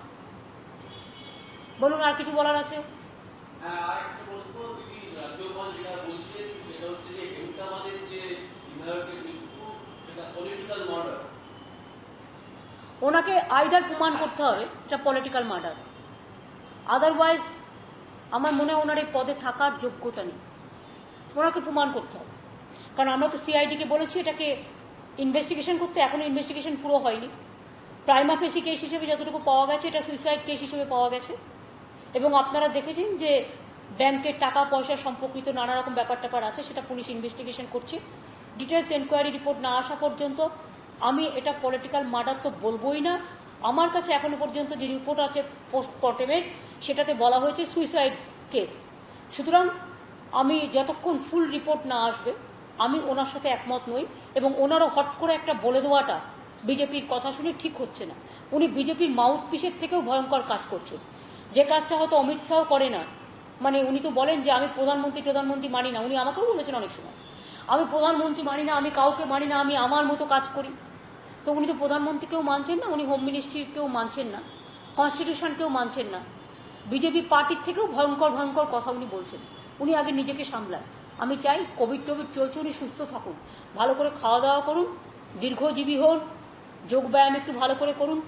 বলুন, আর কিছু বলার আছে? হ্যাঁ, আর একটা প্রশ্ন, যদি রাজ্যপাল যেটা বলছেন সেটা হচ্ছে যে হেমতাবাদের যে বিধায়কের মৃত্যু সেটা পলিটিক্যাল মার্ডার। ওনাকে আইদার প্রমাণ করতে হবে এটা পলিটিক্যাল মার্ডার, আদারওয়াইজ আমার মনে হয় ওনার এই পদে থাকার যোগ্যতা নেই। ওনাকে প্রমাণ করতে হবে, কারণ আমরা তো সিআইডিকে বলেছি এটাকে ইনভেস্টিগেশন করতে, এখনো ইনভেস্টিগেশন পুরো হয়নি। প্রাইমা ফেসি কেস হিসেবে যতটুকু পাওয়া গেছে এটা সুইসাইড কেস হিসেবে পাওয়া গেছে, এবং আপনারা দেখেছেন যে ব্যাংকের টাকা পয়সা সম্পর্কিত নানা রকম ব্যাপার ট্যাপার আছে, সেটা পুলিশ ইনভেস্টিগেশন করছে। ডিটেলস এনকোয়ারি রিপোর্ট না আসা পর্যন্ত আমি এটা পলিটিক্যাল মার্ডার তো বলবোই না। আমার কাছে এখনো পর্যন্ত যে রিপোর্ট আছে পোস্টমর্টেমের, সেটাতে বলা হয়েছে সুইসাইড কেস। সুতরাং আমি যতক্ষণ ফুল রিপোর্ট না আসবে আমি ওনার সাথে একমত নই, এবং ওনারও হট করে একটা বলে দেওয়াটা বিজেপির কথা শুনে ঠিক হচ্ছে না। উনি বিজেপির মাউথ পিসের থেকেও ভয়ঙ্কর কাজ করছেন, যে কাজটা হয়তো অমিত শাহ করে না। মানে উনি তো বলেন যে আমি প্রধানমন্ত্রী মানি না, উনি আমাকেও বলেছেন অনেক সময় আমি প্রধানমন্ত্রী মানি না, আমি কাউকে মানি না, আমি আমার মতো কাজ করি। তো উনি তো প্রধানমন্ত্রীকেও মানছেন না, উনি হোম মিনিস্ট্রিকেও মানছেন না, কনস্টিটিউশনকেও মানছেন না, বিজেপি পার্টির থেকেও ভয়ঙ্কর ভয়ঙ্কর কথা উনি বলছেন। উনি আগে নিজেকে সামলান। আমি চাই কোভিড চলছে, উনি সুস্থ থাকুন, ভালো করে খাওয়া দাওয়া করুন, দীর্ঘজীবী হন, যোগব্যায়াম একটু ভালো করে করুন,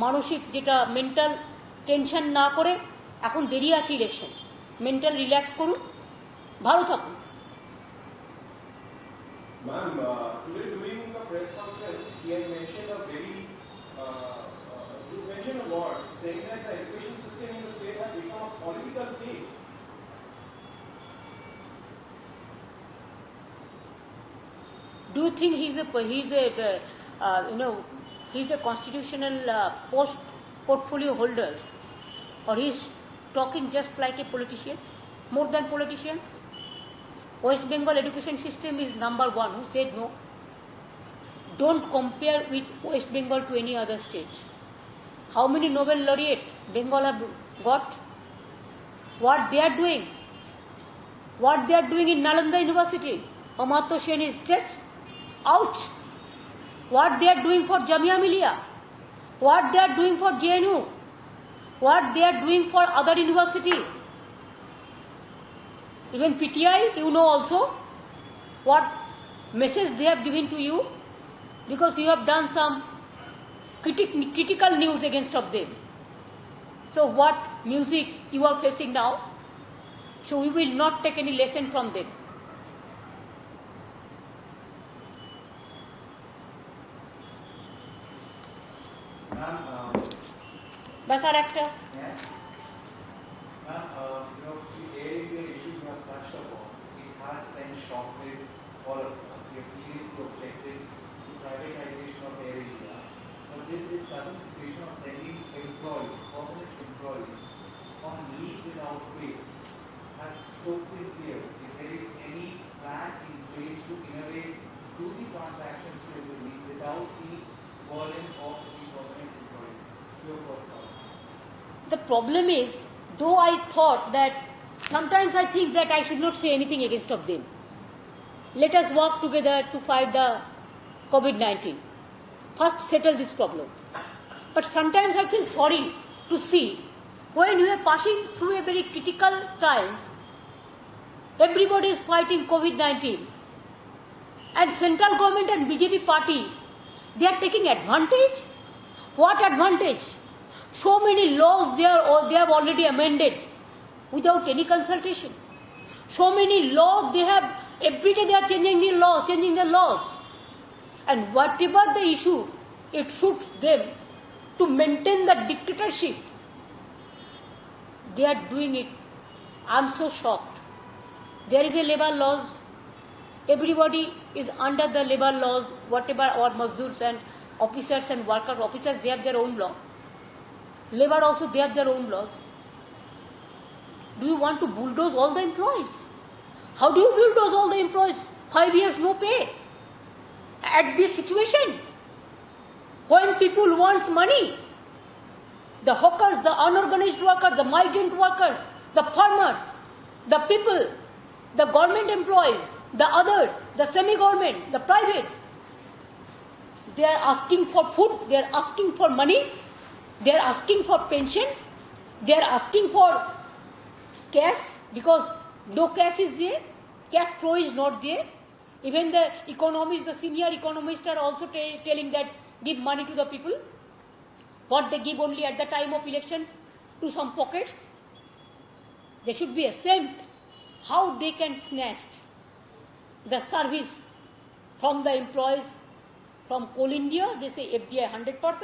মানসিক যেটা মেন্টাল টেনশন না করে, এখন দেরি আছে ইলেকশন, মেন্টাল রিল্যাক্স করুন, ভালো থাকুন। Ma'am, today during the press conference, he has mentioned a very, he mentioned a lot, saying that the education system in the state has become a political thing. Do you think he's a constitutional post portfolio holder, or he's talking just like a politician, more than politicians? West Bengal education system is number one. Who said no? Don't compare with West Bengal to any other state. How many Nobel laureate Bengal have got? What they are doing in Nalanda University, Amartya Sen is just out. What they are doing for Jamia Millia, what they are doing for JNU, what they are doing for other university, even PTI, you know also what message they have given to you, because you have done some critical news against of them. So what music you are facing now? So we will not take any lesson from them. बस और एक the area issues you have touched upon, it has sent shockwaves all across. We have previously objected to privatization of Air Asia, but this sudden decision of sending employees, permanent employees, on leave without pay has spoken clear. If there is any plan in place to innovate, do the transactions civilly without the burden of the permanent employees. Your first thought. The problem is, though I thought that sometimes I think that I should not say anything against of them. Let us work together to fight the COVID-19. First settle this problem. But sometimes I feel sorry to see when we are passing through a very critical times, everybody is fighting COVID-19, and central government and BJP party, they are taking advantage. What advantage? So many laws they have already amended without any consultation. So many laws they have, every day they are changing the laws. And whatever the issue, it suits them to maintain the dictatorship. They are doing it. I am so shocked. There is a labor laws. Everybody is under the labor laws, whatever our Mazdurs and officers and workers. Officers, they have their own law. Labor also, they have their own laws. Do you want to bulldoze all the employees? How do you bulldoze all the employees? 5 years no pay. At this situation, when people want money, the hawkers, the unorganized workers, the migrant workers, the farmers, the people, the government employees, the others, the semi-government, the private, they are asking for food, they are asking for money, they are asking for pension, they are asking for cash, because no cash is there, cash flow is not there. Even the economists, the senior economists are also telling that give money to the people. What they give only at the time of election to some pockets. They should be ashamed how they can snatch the service from the employees. From Coal India, they say FDI 100%.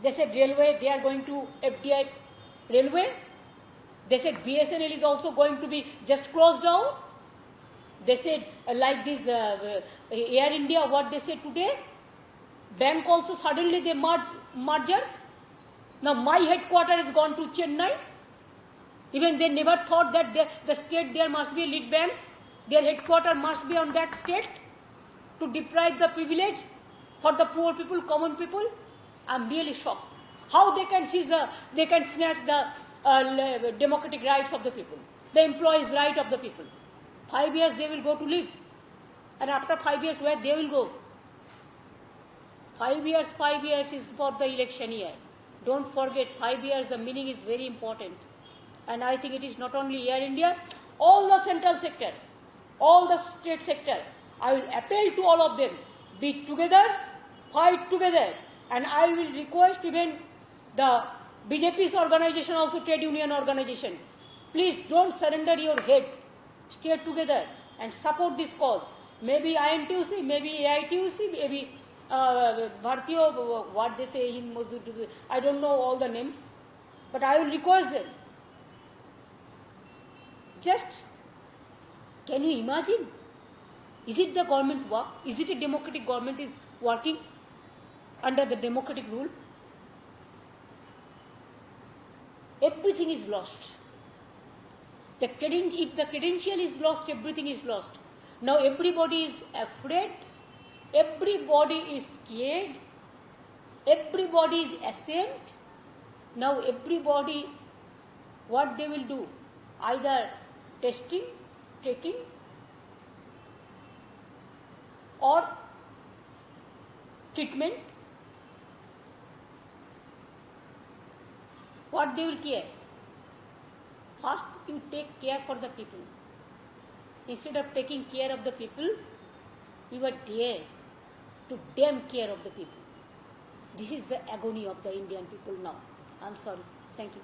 They said railway, they are going to FDI railway. They said BSNL is also going to be just closed down. They said like this Air India, what they said today. Bank also suddenly they merger. Now my headquarters is gone to Chennai. Even they never thought that the state there must be a lead bank. Their headquarters must be on that state to deprive the privilege for the poor people, common people. I'm really shocked. How they can snatch the democratic rights of the people, the employees' right of the people. 5 years they will go to live. And after 5 years, where they will go? 5 years is for the election year. Don't forget, 5 years, the meaning is very important. And I think it is not only Air India, all the central sector, all the state sector. I will appeal to all of them, be together, fight together. And I will request even the BJP's organization, also trade union organization, please don't surrender your head. Stay together and support this cause. Maybe INTUC, maybe AITUC, maybe Bharatiya, what they say in Mazdoor, I don't know all the names, but I will request them. Just, can you imagine? Is it the government work? Is it a democratic government is working under the democratic rule? Everything is lost. If the credential is lost, everything is lost. Now everybody is afraid, everybody is scared, everybody is ashamed. Now everybody, what they will do? Either testing, tracking, or treatment. What they will care? First, you take care for the people. Instead of taking care of the people, you are there to damn care of the people. This is the agony of the Indian people now. I'm sorry. Thank you.